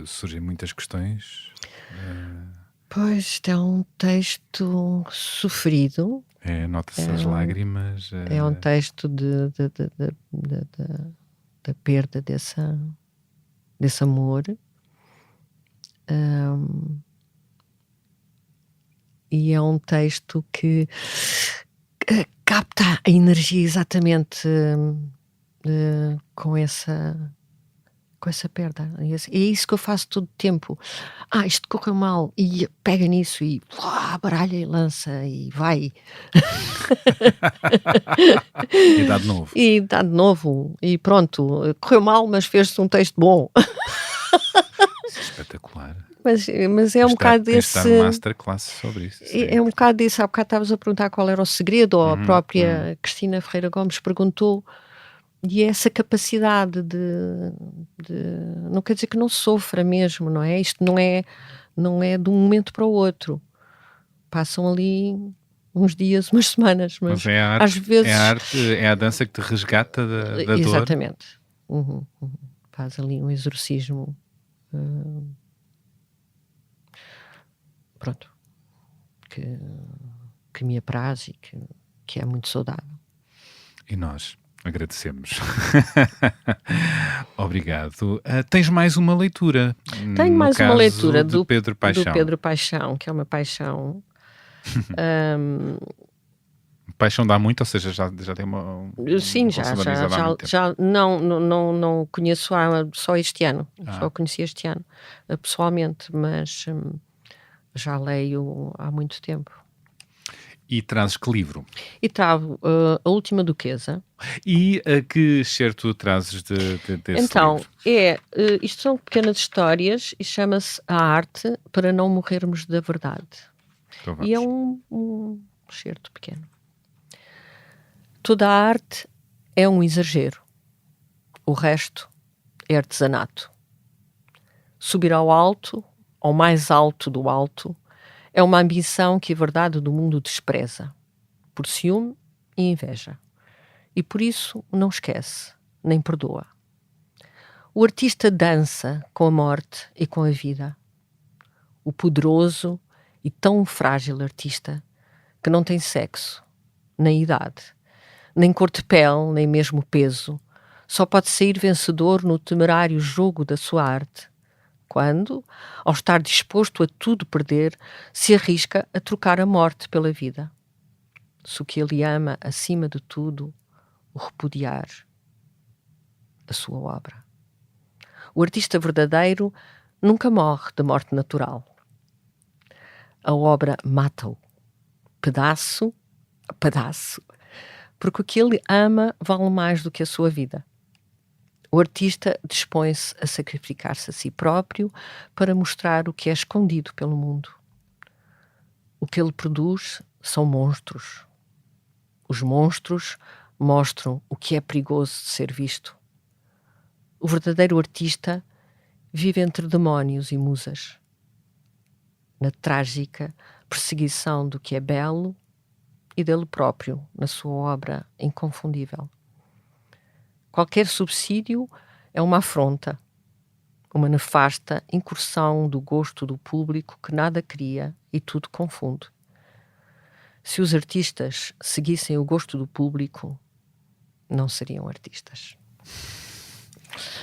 Surgem muitas questões. Pois, é um texto sofrido. Nota-se as lágrimas. É um texto da perda desse amor. E é um texto que capta a energia exatamente com essa perda. É isso que eu faço todo o tempo. Isto correu mal, e pega nisso e baralha e lança e vai. E dá de novo. E dá de novo. E pronto, correu mal, mas fez-se um texto bom. Espetacular. Mas é um bocado desse... Tens de dar masterclass sobre isso. É um bocado disso. Há bocado estavas a perguntar qual era o segredo, ou a própria Cristina Ferreira Gomes perguntou, e é essa capacidade de... Não quer dizer que não sofra mesmo, não é? Isto não é de um momento para o outro. Passam ali uns dias, umas semanas, mas é a arte, às vezes... É a dança que te resgata da dor. Exatamente. Faz ali um exorcismo... Pronto, que me apraz e que é muito saudável. E nós agradecemos. Obrigado. Tens mais uma leitura? Tenho mais uma leitura do Pedro Paixão. Do Pedro Paixão, que é uma paixão... Paixão dá muito, ou seja, já tem uma... Sim, já não conheço só este ano, só conheci este ano, pessoalmente, mas... já leio há muito tempo. E trazes que livro? E trago A Última Duquesa. E a que excerto trazes desse então, livro? Isto são pequenas histórias e chama-se A Arte para Não Morrermos da Verdade. Então e é um excerto pequeno. Toda a arte é um exagero. O resto é artesanato. Subir ao alto, ao mais alto do alto, é uma ambição que a verdade do mundo despreza, por ciúme e inveja. E por isso não esquece, nem perdoa. O artista dança com a morte e com a vida. O poderoso e tão frágil artista que não tem sexo, nem idade, nem cor de pele, nem mesmo peso, só pode sair vencedor no temerário jogo da sua arte, quando, ao estar disposto a tudo perder, se arrisca a trocar a morte pela vida. Se o que ele ama acima de tudo, o repudiar, a sua obra. O artista verdadeiro nunca morre de morte natural. A obra mata-o, pedaço a pedaço, porque o que ele ama vale mais do que a sua vida. O artista dispõe-se a sacrificar-se a si próprio para mostrar o que é escondido pelo mundo. O que ele produz são monstros. Os monstros mostram o que é perigoso de ser visto. O verdadeiro artista vive entre demónios e musas, na trágica perseguição do que é belo e dele próprio, na sua obra inconfundível. Qualquer subsídio é uma afronta, uma nefasta incursão do gosto do público que nada cria e tudo confunde. Se os artistas seguissem o gosto do público, não seriam artistas.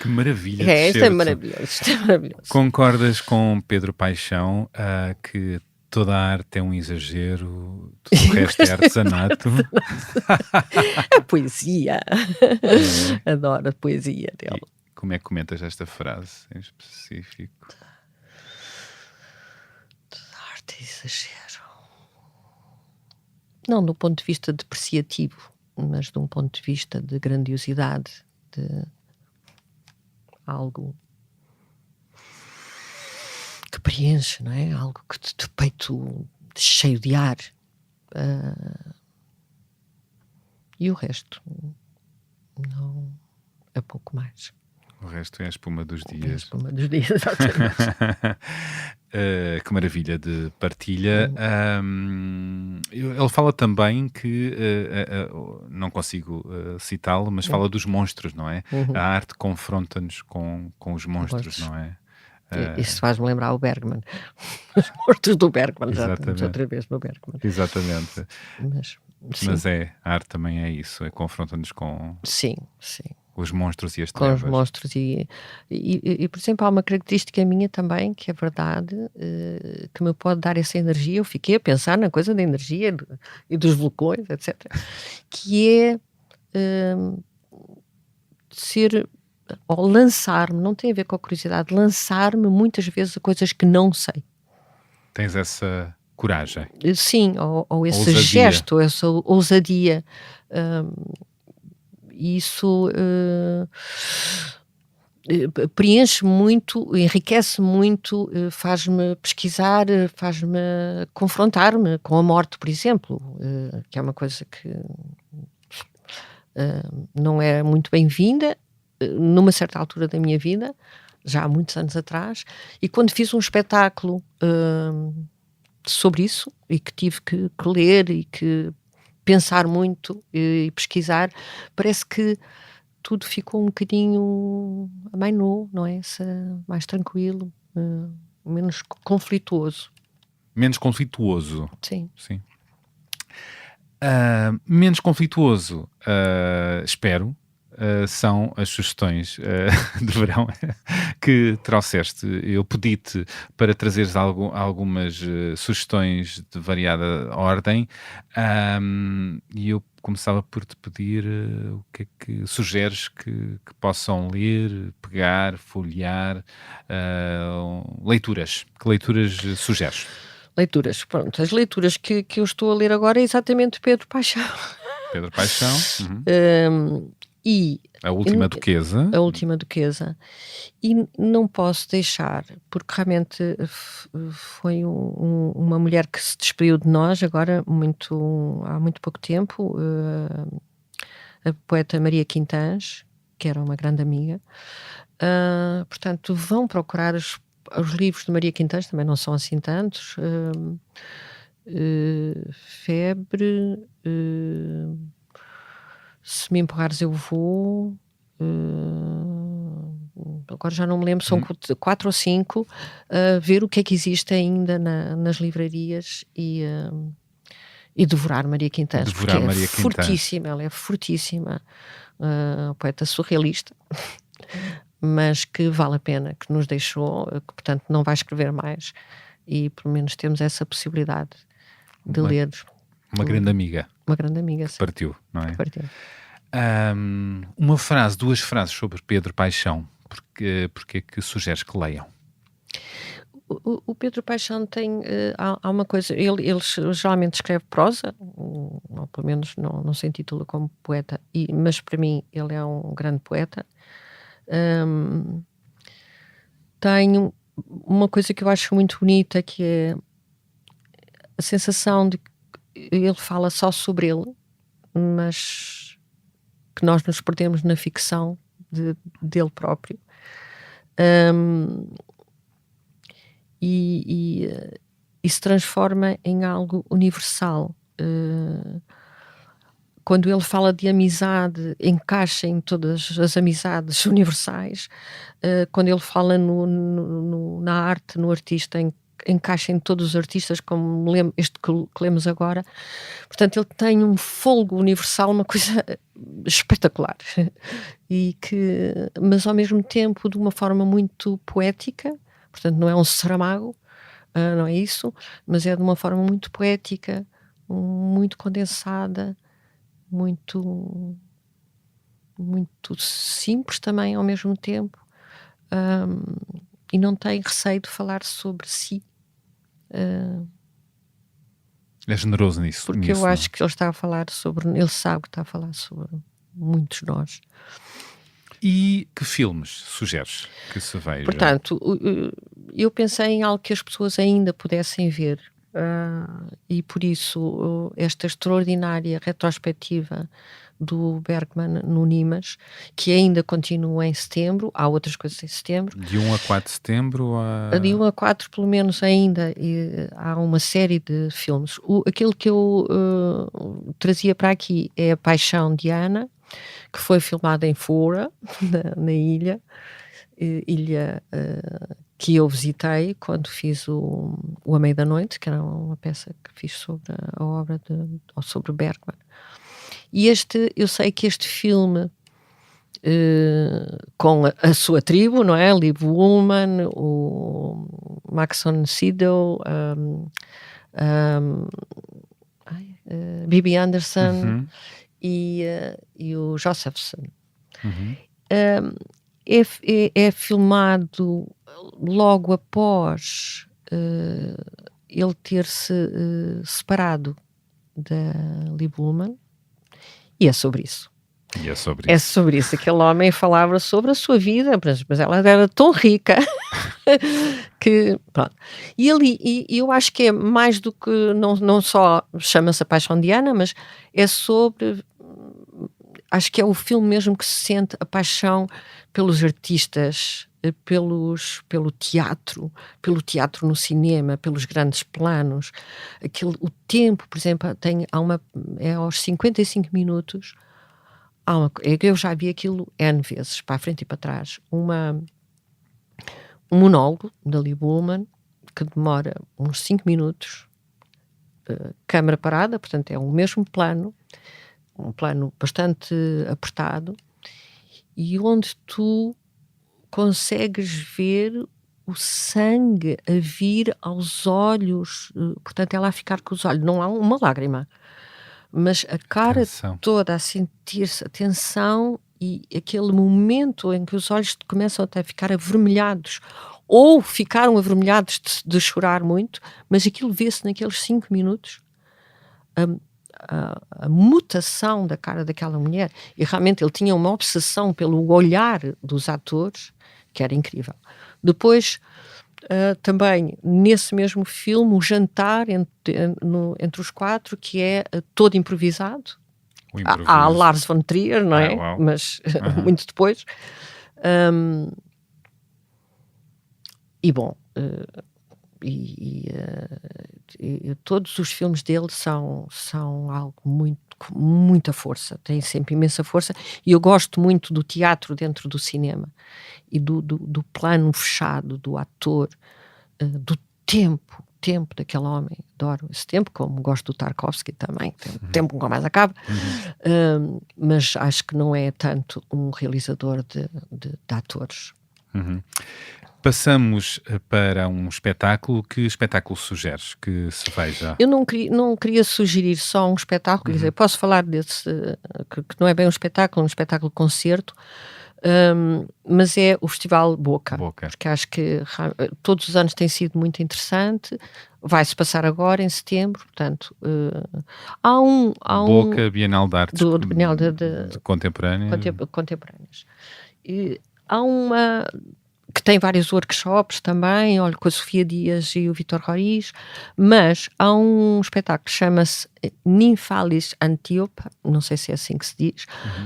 Que maravilha! Isto é maravilhoso, isto é maravilhoso. Concordas com Pedro Paixão que toda a arte é um exagero, tudo o resto é artesanato? A poesia. Adoro a poesia dele. E como é que comentas esta frase em específico? Toda a arte é exagero. Não do ponto de vista depreciativo, mas de um ponto de vista de grandiosidade, de algo que preenche, não é? Algo que de peito cheio de ar. E o resto não é pouco mais. O resto é a espuma dos É a dias. espuma dos dias, exatamente. Que maravilha de partilha. Ele fala também que, não consigo citá-lo, mas fala dos monstros, não é? A arte confronta-nos com os monstros, não é? Isso faz-me lembrar o Bergman. Os monstros do Bergman, já estamos Exatamente. outra vez no Bergman. Exatamente. Mas A arte também é isso, confronta-nos com sim. os monstros e as Com os trevas. monstros e, por exemplo, há uma característica minha também, que é verdade, que me pode dar essa energia. Eu fiquei a pensar na coisa da energia e dos vulcões, etc. Que é ser, ou lançar-me, não tem a ver com a curiosidade, lançar-me muitas vezes a coisas que não sei. Tens essa coragem. Sim, ou esse Ousadia. gesto, essa ousadia. Isso preenche muito, enriquece muito, faz-me pesquisar, faz-me confrontar-me com a morte, por exemplo, que é uma coisa que não é muito bem-vinda numa certa altura da minha vida, já há muitos anos atrás, e quando fiz um espetáculo sobre isso, e que tive que ler e que pensar muito e pesquisar, parece que tudo ficou um bocadinho mais novo, não é? Mais tranquilo, menos conflituoso. Menos conflituoso. Sim. Menos conflituoso, espero, são as sugestões de verão que trouxeste. Eu pedi-te para trazeres algumas sugestões de variada ordem, e eu começava por te pedir o que é que sugeres que possam ler, pegar, folhear, leituras. Que leituras sugeres? Leituras, pronto. As leituras que eu estou a ler agora é exatamente Pedro Paixão. Pedro Paixão. Uhum. E A Última Duquesa. A Última Duquesa. E não posso deixar, porque realmente foi uma mulher que se despediu de nós agora há muito pouco tempo, a poeta Maria Quintãs, que era uma grande amiga. Portanto, vão procurar os livros de Maria Quintãs, também não são assim tantos. Febre, Se Me Empurrares Eu Vou, agora já não me lembro, são 4 ou 5, ver o que é que existe ainda nas livrarias e devorar Maria Quintãs, porque é fortíssima, ela é fortíssima, poeta surrealista, mas que vale a pena, que nos deixou, que portanto não vai escrever mais, e pelo menos temos essa possibilidade de ler. Uma grande amiga. Uma grande amiga, sim. Partiu, não é? Partiu. Uma frase, 2 frases sobre Pedro Paixão, porque é que sugeres que leiam? O Pedro Paixão tem, há uma coisa, ele geralmente escreve prosa, ou pelo menos não se intitula como poeta, mas para mim ele é um grande poeta. Tem uma coisa que eu acho muito bonita, que é a sensação de que ele fala só sobre ele, mas que nós nos perdemos na ficção dele próprio. E se transforma em algo universal. Quando ele fala de amizade, encaixa em todas as amizades universais. Quando ele fala na arte, no artista, encaixa em todos os artistas, como este que lemos agora. Portanto, ele tem um folgo universal, uma coisa espetacular. Mas ao mesmo tempo de uma forma muito poética. Portanto, não é um Saramago, não é isso, mas é de uma forma muito poética, muito condensada, muito simples também ao mesmo tempo, e não tem receio de falar sobre si. É generoso nisso. Porque eu acho que ele está a falar ele sabe que está a falar sobre muitos de nós. E que filmes sugeres que se veja? Portanto, eu pensei em algo que as pessoas ainda pudessem ver, e por isso esta extraordinária retrospectiva do Bergman no Nimas, que ainda continua em setembro. Há outras coisas em setembro. De 1 a 4 de setembro? De 1 a 4, pelo menos, ainda há uma série de filmes. Aquele que eu trazia para aqui é A Paixão de Ana, que foi filmada em Fora, na ilha que eu visitei quando fiz o A Meia da Noite, que era uma peça que fiz sobre a obra sobre Bergman. E eu sei que este filme, com a sua tribo, não é? Liv Ullmann, o Max von Sydow, Bibi Andersson, e o Josephson. É filmado logo após ele ter-se separado da Liv Ullmann, e é sobre isso. É sobre isso. Aquele homem falava sobre a sua vida, mas ela era tão rica que, pronto. E eu acho que é mais do que, não só chama-se A Paixão de Ana, mas é sobre, acho que é o filme mesmo que se sente a paixão pelos artistas, pelo teatro no cinema, pelos grandes planos. O tempo, por exemplo, é aos 55 minutos. Eu já vi aquilo N vezes, para a frente e para trás. Um monólogo da Liv Ullmann, que demora uns 5 minutos, câmara parada, portanto é o mesmo plano, um plano bastante apertado, e onde tu consegues ver o sangue a vir aos olhos, portanto ela a ficar com os olhos, não há uma lágrima, mas a cara toda a sentir-se a tensão, e aquele momento em que os olhos começam até a ficar avermelhados, ou ficaram avermelhados de chorar muito, mas aquilo vê-se naqueles 5 minutos. a mutação da cara daquela mulher, e realmente ele tinha uma obsessão pelo olhar dos atores, que era incrível. Depois, também, nesse mesmo filme, o jantar entre os 4, que é todo improvisado. O improviso. Há Lars von Trier, não é? Uau. Mas muito depois. E bom, todos os filmes dele são algo com muita força, têm sempre imensa força, e eu gosto muito do teatro dentro do cinema, e do plano fechado, do ator, do tempo daquele homem. Adoro esse tempo, como gosto do Tarkovsky também, tempo nunca mais acaba. Mas acho que não é tanto um realizador de atores. Passamos para um espetáculo. Que espetáculo sugeres que se veja? Eu não queria sugerir só um espetáculo, quer dizer, posso falar desse, que não é bem um espetáculo concerto, mas é o Festival Boca, porque acho que todos os anos tem sido muito interessante. Vai-se passar agora em setembro, portanto há um Boca, Bienal de Artes Bienal de Contemporâneas. E há uma que tem vários workshops também, olha, com a Sofia Dias e o Vítor Roriz, mas há um espetáculo que chama-se Ninfalis Antiope, não sei se é assim que se diz,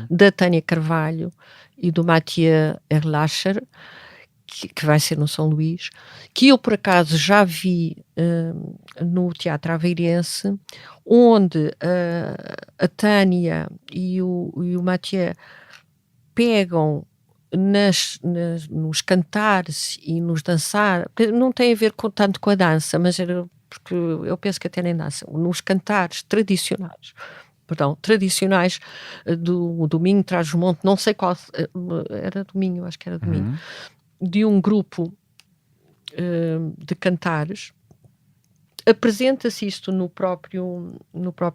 da Tânia Carvalho e do Mathieu Erlacher, que vai ser no São Luís, que eu por acaso já vi no Teatro Aveirense, onde a Tânia e o Mathieu pegam nos cantares e nos dançar, não tem a ver tanto com a dança, mas porque eu penso que até nem dança, nos cantares tradicionais do Domingo Trás-os-Montes, não sei qual, era Domingo, acho que era Domingo, de um grupo de cantares. Apresenta-se isto no próprio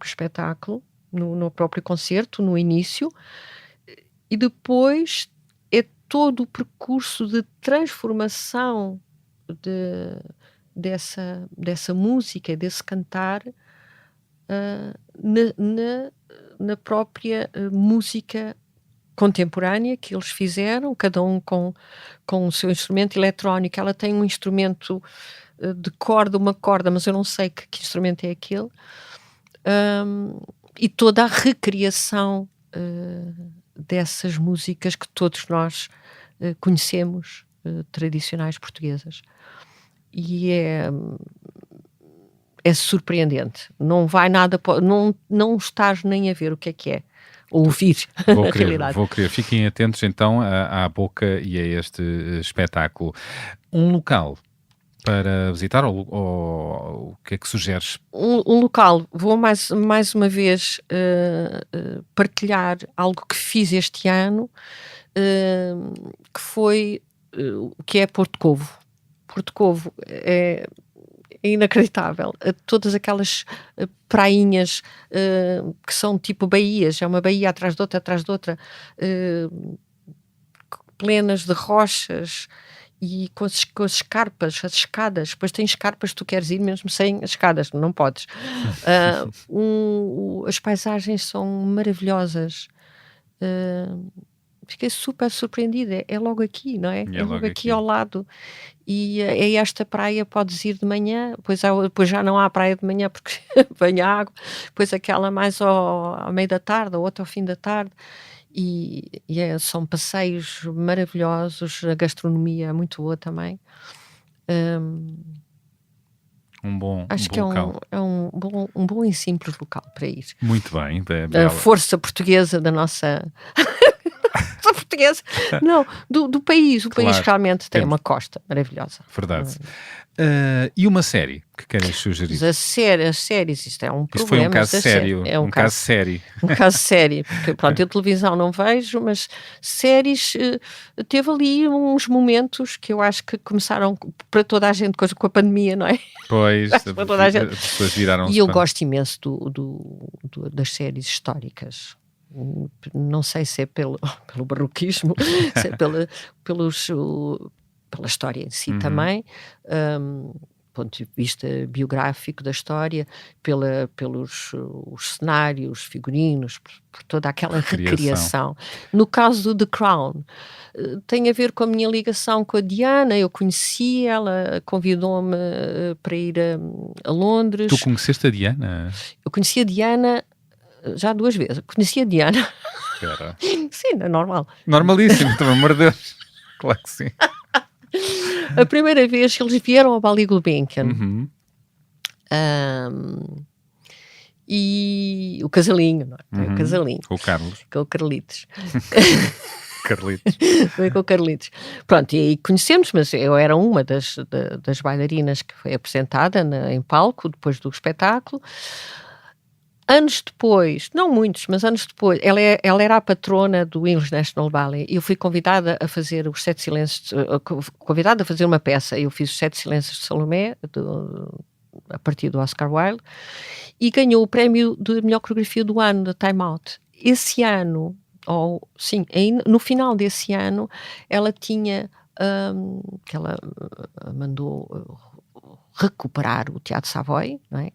espetáculo, no próprio concerto, no início, e depois é todo o percurso de transformação dessa música, desse cantar, na própria música contemporânea que eles fizeram, cada um com o seu instrumento eletrónico. Ela tem um instrumento de corda, uma corda, mas eu não sei que instrumento é aquele, e toda a recriação dessas músicas que todos nós conhecemos, tradicionais portuguesas. E é surpreendente. Não vai nada, não estás nem a ver o que é. Ouvir a realidade. Vou querer. Fiquem atentos então à Boca e a este espetáculo. Um local para visitar, ou o que é que sugeres? Um local. Vou mais uma vez partilhar algo que fiz este ano, que é Porto Covo. Porto Covo é inacreditável. Todas aquelas prainhas que são tipo baías, é uma baía atrás de outra, plenas de rochas, e com as escarpas, as escadas. Depois tem escarpas, tu queres ir mesmo sem as escadas, não podes. As paisagens são maravilhosas. Fiquei super surpreendida. É logo aqui, não é? É logo aqui ao lado. E é esta praia, podes ir de manhã, depois já não há praia de manhã porque vem a água, depois aquela mais ao meio da tarde, a outra ao fim da tarde, são passeios maravilhosos, a gastronomia é muito boa também. Acho que local. É um bom e simples local para ir. Muito bem. A força portuguesa da nossa... portuguesa. Não, do país. O país realmente tem uma costa maravilhosa. Verdade. E uma série que queres sugerir? As séries, isto é um problema. Isto foi um caso sério. Um caso sério. Um caso sério. Porque, pronto, eu televisão não vejo, mas séries, teve ali uns momentos que eu acho que começaram para toda a gente com a pandemia, não é? Pois, para toda a gente. As pessoas viraram-se. E eu gosto imenso das séries históricas. Não sei se é pelo barroquismo, se é pela história em si também, ponto de vista biográfico da história, pelos os cenários, figurinos, por toda aquela recriação. No caso do The Crown, tem a ver com a minha ligação com a Diana. Eu conheci ela, convidou-me para ir a Londres. Tu conheceste a Diana? Eu conheci a Diana já 2 vezes. Conheci a Diana. Espera. Sim, é normal. Normalíssimo, pelo amor de Deus. Claro que sim. A primeira vez que eles vieram ao Bally Gulbenkian, Uhum. e o casalinho, não é? Tem o casalinho, Com o Carlos. com o Carlitos. Carlitos. Foi com o Carlitos. Pronto, e aí conhecemos, mas eu era uma das bailarinas que foi apresentada em palco, depois do espetáculo. Anos depois, não muitos, mas anos depois, ela era a patrona do English National Ballet e eu fui convidada a fazer os 7 Silêncios, convidada a fazer uma peça. Eu fiz os 7 Silêncios de Salomé, a partir do Oscar Wilde, e ganhou o prémio de melhor coreografia do ano, da Time Out. Esse ano, no final desse ano, ela tinha, que ela mandou recuperar o Teatro Savoy, não é?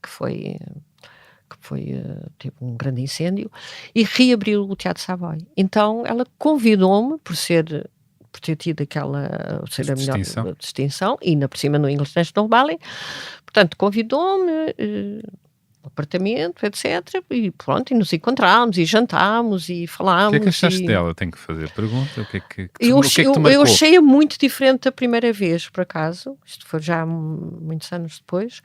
Teve um grande incêndio, e reabriu o Teatro Savoy. Então ela convidou-me por ter tido ser a melhor distinção, e ainda por cima no English National Ballet. Portanto, convidou-me, no apartamento, etc. E pronto, e nos encontrámos, e jantámos, e falámos. O que é que achaste dela? Tenho que fazer pergunta. O que é que te eu marcou? achei-a muito diferente da primeira vez, por acaso. Isto foi já muitos anos depois.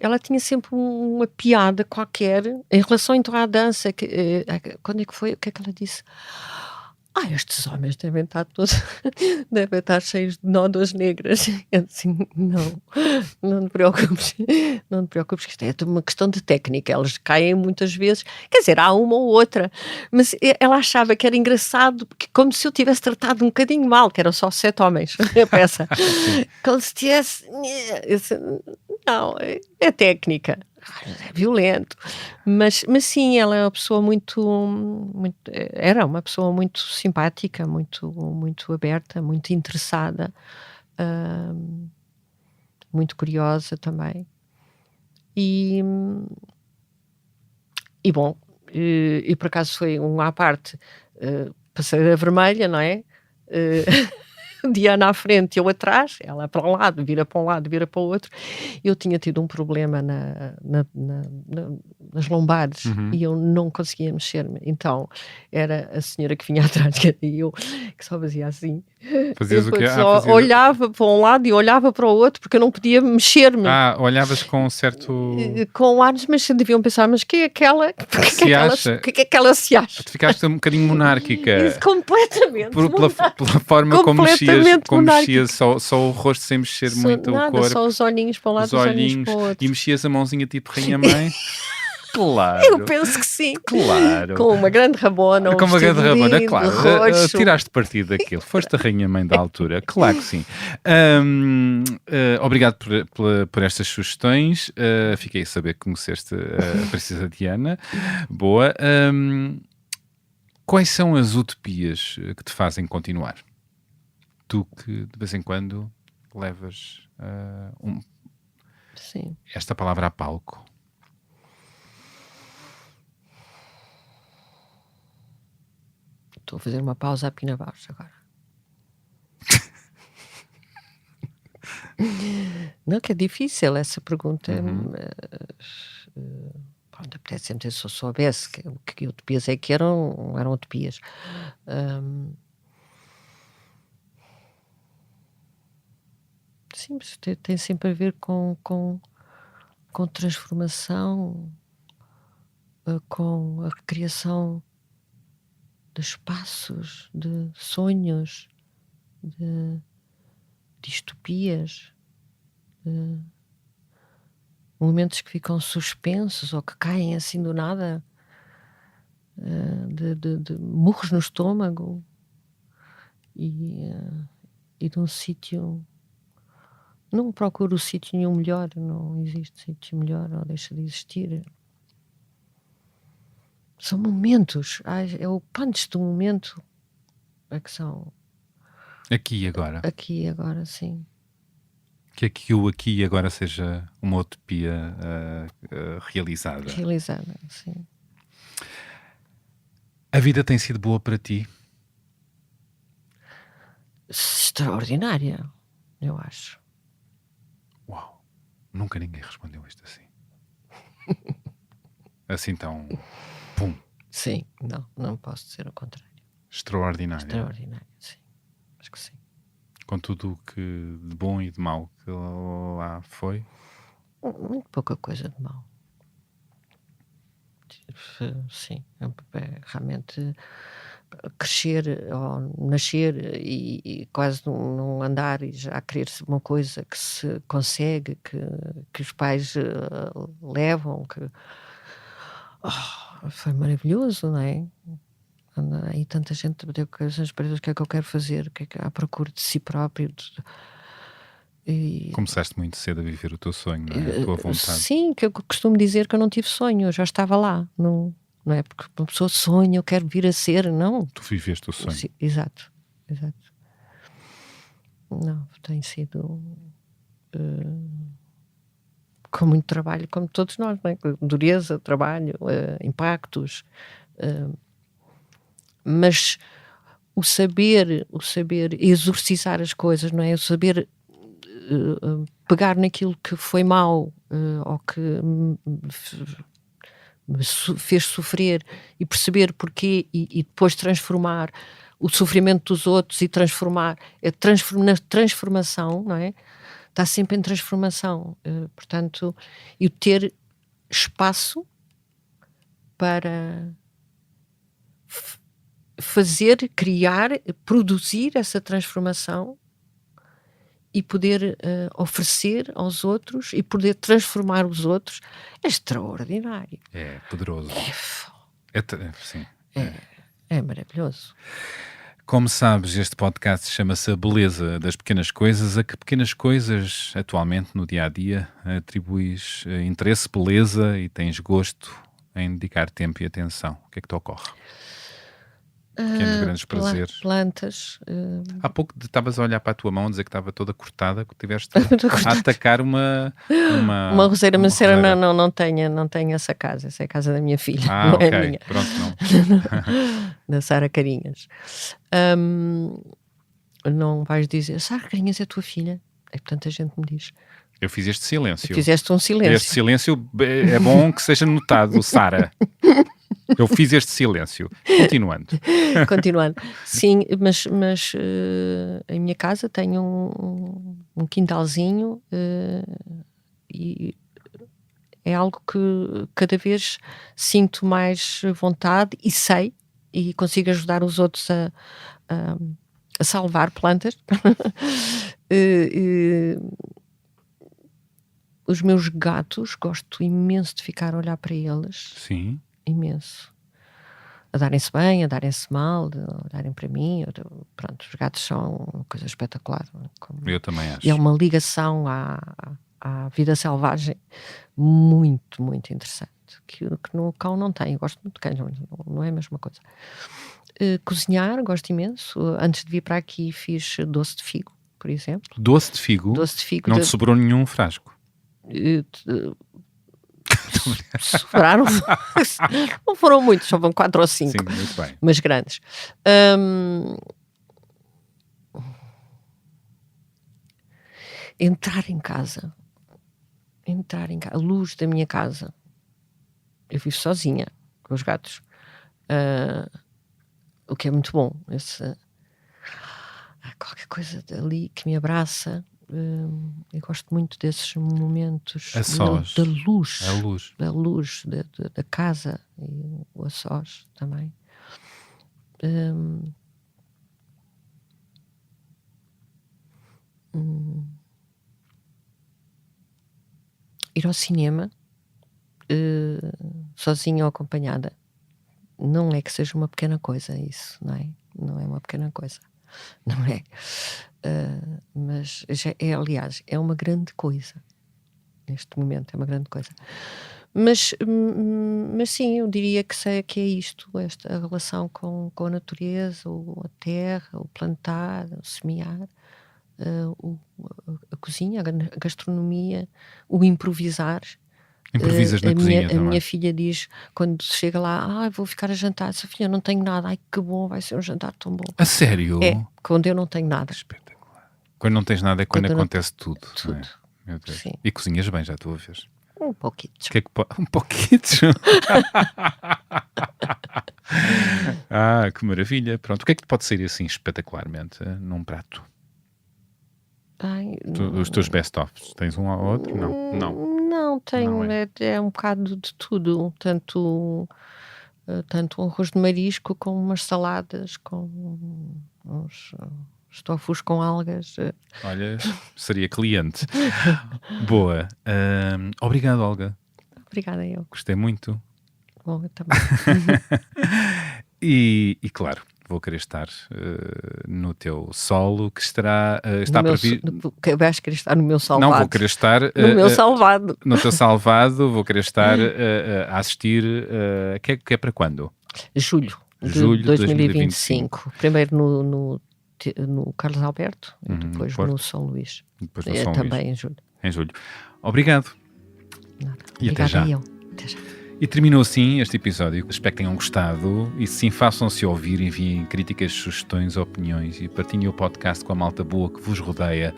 Ela tinha sempre uma piada qualquer em relação então à dança. Quando é que foi? O que é que ela disse? Estes homens devem estar devem estar cheios de nódoas negras. Eu assim, não te preocupes, que isto é uma questão de técnica, elas caem muitas vezes, quer dizer, há uma ou outra, mas ela achava que era engraçado, porque como se eu tivesse tratado um bocadinho mal, que eram só 7 homens, a peça, como se tivesse, não, é técnica. É violento, mas sim, ela é uma pessoa era uma pessoa muito simpática, muito aberta, muito interessada, muito curiosa também, e bom, e por acaso foi à parte, passadeira vermelha, não é? Diana à frente, eu atrás, ela para um lado, vira para um lado, vira para o outro. Eu tinha tido um problema nas lombares, e eu não conseguia mexer-me. Então era a senhora que vinha atrás, e eu que só fazia assim. Fazias o quê? Olhava para um lado e olhava para o outro, porque eu não podia mexer-me. Olhavas com um certo... Com ares, mas deviam pensar, mas quem é aquela? Que é que ela se acha? Tu ficaste um bocadinho monárquica. Completamente. Pela forma como mexias só o rosto sem mexer muito o corpo. Só os olhinhos para um lado, os olhinhos para o outro. E mexias a mãozinha tipo rainha-mãe. Claro. Eu penso que sim. Claro. Com uma grande rabona. Com uma grande rabona, lindo, claro. roxo. Tiraste partido daquilo. Foste a rainha-mãe da altura. Claro que sim. Obrigado por estas sugestões. Fiquei a saber que conheceste a Princesa Diana. Boa. Quais são as utopias que te fazem continuar? Tu que de vez em quando levas Sim. esta palavra a palco. Estou a fazer uma pausa a Pina Bausch agora. Não, que é difícil essa pergunta. Pronto, apetece sempre se eu soubesse que utopias é que eram utopias. Sim, mas tem sempre a ver com transformação, com a criação de espaços, de sonhos, de distopias, de momentos que ficam suspensos ou que caem assim do nada, de murros no estômago, e de um sítio. Não procuro o sítio nenhum melhor, não existe sítio melhor ou deixa de existir. São momentos, é o punch do momento, é que são Aqui e agora. Aqui e agora, sim. Que o aqui e agora seja uma utopia realizada. Realizada, sim. A vida tem sido boa para ti? Extraordinária, eu acho. Uau! Nunca ninguém respondeu isto assim. Assim tão... Pum! Sim, não posso dizer o contrário. Extraordinário. Extraordinário, sim. Acho que sim. Com tudo o que de bom e de mau que lá foi? Muito pouca coisa de mal. Sim, é realmente crescer ou nascer e quase não andar e já querer uma coisa que se consegue, que os pais levam, foi maravilhoso, não é? Anda aí tanta gente bateu coisas pretas, o que é que eu quero fazer, o que é que à procura de si próprio. Começaste muito cedo a viver o teu sonho, não é? A tua vontade. Sim, que eu costumo dizer que eu não tive sonho, eu já estava lá, não é? Porque uma pessoa sonha, eu quero vir a ser, não. Tu viveste o sonho. Sim, exato. Não, tem sido com muito trabalho, como todos nós, não é? Dureza, trabalho, impactos, mas o saber exorcizar as coisas, não é? O saber pegar naquilo que foi mau ou que me fez sofrer e perceber porquê e depois transformar o sofrimento dos outros e transformar na transformação, não é? Está sempre em transformação, portanto, e ter espaço para fazer, criar, produzir essa transformação e poder oferecer aos outros e poder transformar os outros é extraordinário. É poderoso. Sim. É maravilhoso. Como sabes, este podcast chama-se A Beleza das Pequenas Coisas. A que pequenas coisas, atualmente, no dia-a-dia, atribuis interesse, beleza e tens gosto em dedicar tempo e atenção? O que é que te ocorre? Pequenos, grandes prazeres. Plantas. Há pouco estavas a olhar para a tua mão, dizer que estava toda cortada, que tiveste a atacar uma roseira, mas roseira. Não tenho essa casa. Essa é a casa da minha filha, não ok, é a minha. Pronto, não. Da Sara Carinhas. Não vais dizer, Sara Carinhas é a tua filha? É que tanta gente me diz. Eu fiz este silêncio. Fizeste um silêncio. Este silêncio é bom que seja notado, Sara. Eu fiz este silêncio. Continuando. Sim, mas a minha casa tem um quintalzinho e é algo que cada vez sinto mais vontade e sei e consigo ajudar os outros a salvar plantas. Os meus gatos, gosto imenso de ficar a olhar para eles. Sim. Imenso. A darem-se bem, a darem-se mal, a olharem para mim. Pronto, os gatos são uma coisa espetacular. Eu também acho. E é uma ligação à vida selvagem muito, muito interessante. Que no cão não tem. Eu gosto muito de cães, mas não é a mesma coisa. Cozinhar, gosto imenso. Antes de vir para aqui fiz doce de figo, por exemplo. Doce de figo? Não te sobrou nenhum frasco? Sobraram. Não foram muitos, só vão 4 ou 5. Sim, muito bem. Mas grandes. Entrar em casa, a luz da minha casa. Eu vivo sozinha com os gatos, o que é muito bom. Qualquer coisa dali que me abraça. Eu gosto muito desses momentos da luz da casa e o a sós também. Ir ao cinema sozinha ou acompanhada não é que seja uma pequena coisa isso, não é? Não é uma pequena coisa, não é? Mas aliás, é uma grande coisa. Neste momento é uma grande coisa. Mas sim, eu diria que é isto, a relação com a natureza, a terra, o plantar, o semear, a cozinha, a gastronomia, o improvisar. Improvisas na cozinha A minha filha diz, quando chega lá, vou ficar a jantar, Sofia, não tenho nada, ai que bom, vai ser um jantar tão bom. A sério? É, quando eu não tenho nada. Espetacular. Quando não tens nada é quando acontece tudo. Tudo. Não é? Meu Deus. Sim. E cozinhas bem, já estou a ver. Um pouquinho. Um pouquinho. Que maravilha. Pronto, o que é que pode sair assim espetacularmente num prato? Os teus best-ofs, tens um ou outro? Não tenho, Não é. É um bocado de tudo, tanto um arroz de marisco, como umas saladas, com uns tofus com algas. Olha, seria cliente. Boa. Obrigado, Olga. Obrigada, eu. Gostei muito. Bom, eu também. E claro, vou querer estar no teu solo, que está previsto. Vais querer estar no meu salvado. Não, vou querer estar no meu salvado. No teu salvado, vou querer estar a assistir. Que é para quando? Julho de 2025. Primeiro no Carlos Alberto e depois no São Luís. Depois no São também Luís. em julho. Obrigado. Nada. E Obrigada até já. Até já. E terminou assim este episódio. Espero que tenham gostado. E sim, façam-se ouvir, enviem críticas, sugestões, opiniões e partilhem o podcast com a malta boa que vos rodeia.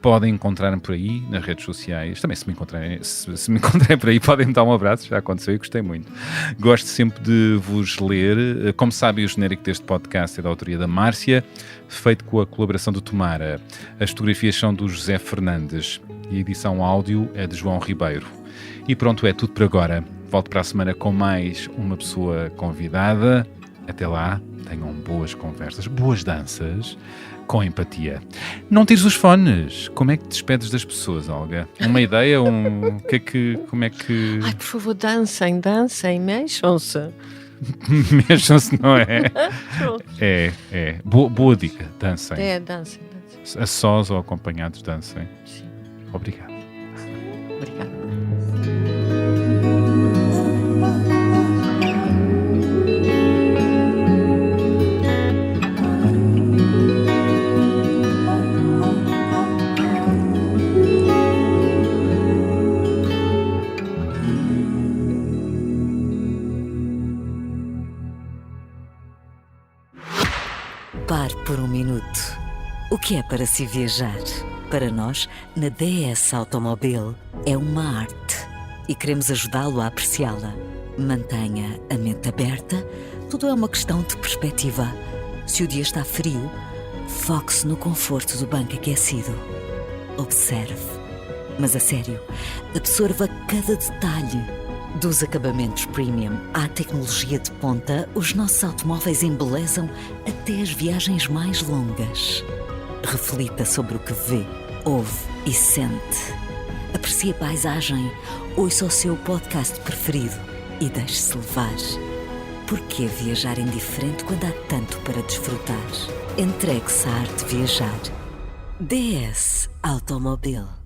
Podem encontrar-me por aí nas redes sociais. Também se me encontrarem por aí, podem me dar um abraço. Já aconteceu e gostei muito. Gosto sempre de vos ler. Como sabem, o genérico deste podcast é da autoria da Márcia, feito com a colaboração do Tomara. As fotografias são do José Fernandes e a edição áudio é de João Ribeiro. E pronto, é tudo por agora. Volto para a semana com mais uma pessoa convidada. Até lá, tenham boas conversas, boas danças, com empatia. Não tires os fones. Como é que te despedes das pessoas, Olga? Uma ideia? Como é que... Ai, por favor, dancem, mexam-se. Mexam-se, não é? É. Boa dica, dancem. Dancem. A sós ou acompanhados, dancem. Sim. Obrigado. Obrigada. Pare por um minuto. O que é para si viajar? Para nós, na DS Automobil, é uma arte e queremos ajudá-lo a apreciá-la. Mantenha a mente aberta, tudo é uma questão de perspectiva. Se o dia está frio, foque-se no conforto do banco aquecido. Observe, mas a sério, absorva cada detalhe. Dos acabamentos premium à tecnologia de ponta, os nossos automóveis embelezam até as viagens mais longas. Reflita sobre o que vê, ouve e sente. Aprecie a paisagem, ouça o seu podcast preferido e deixe-se levar. Por que viajar indiferente quando há tanto para desfrutar? Entregue-se à arte de viajar. DS Automobil.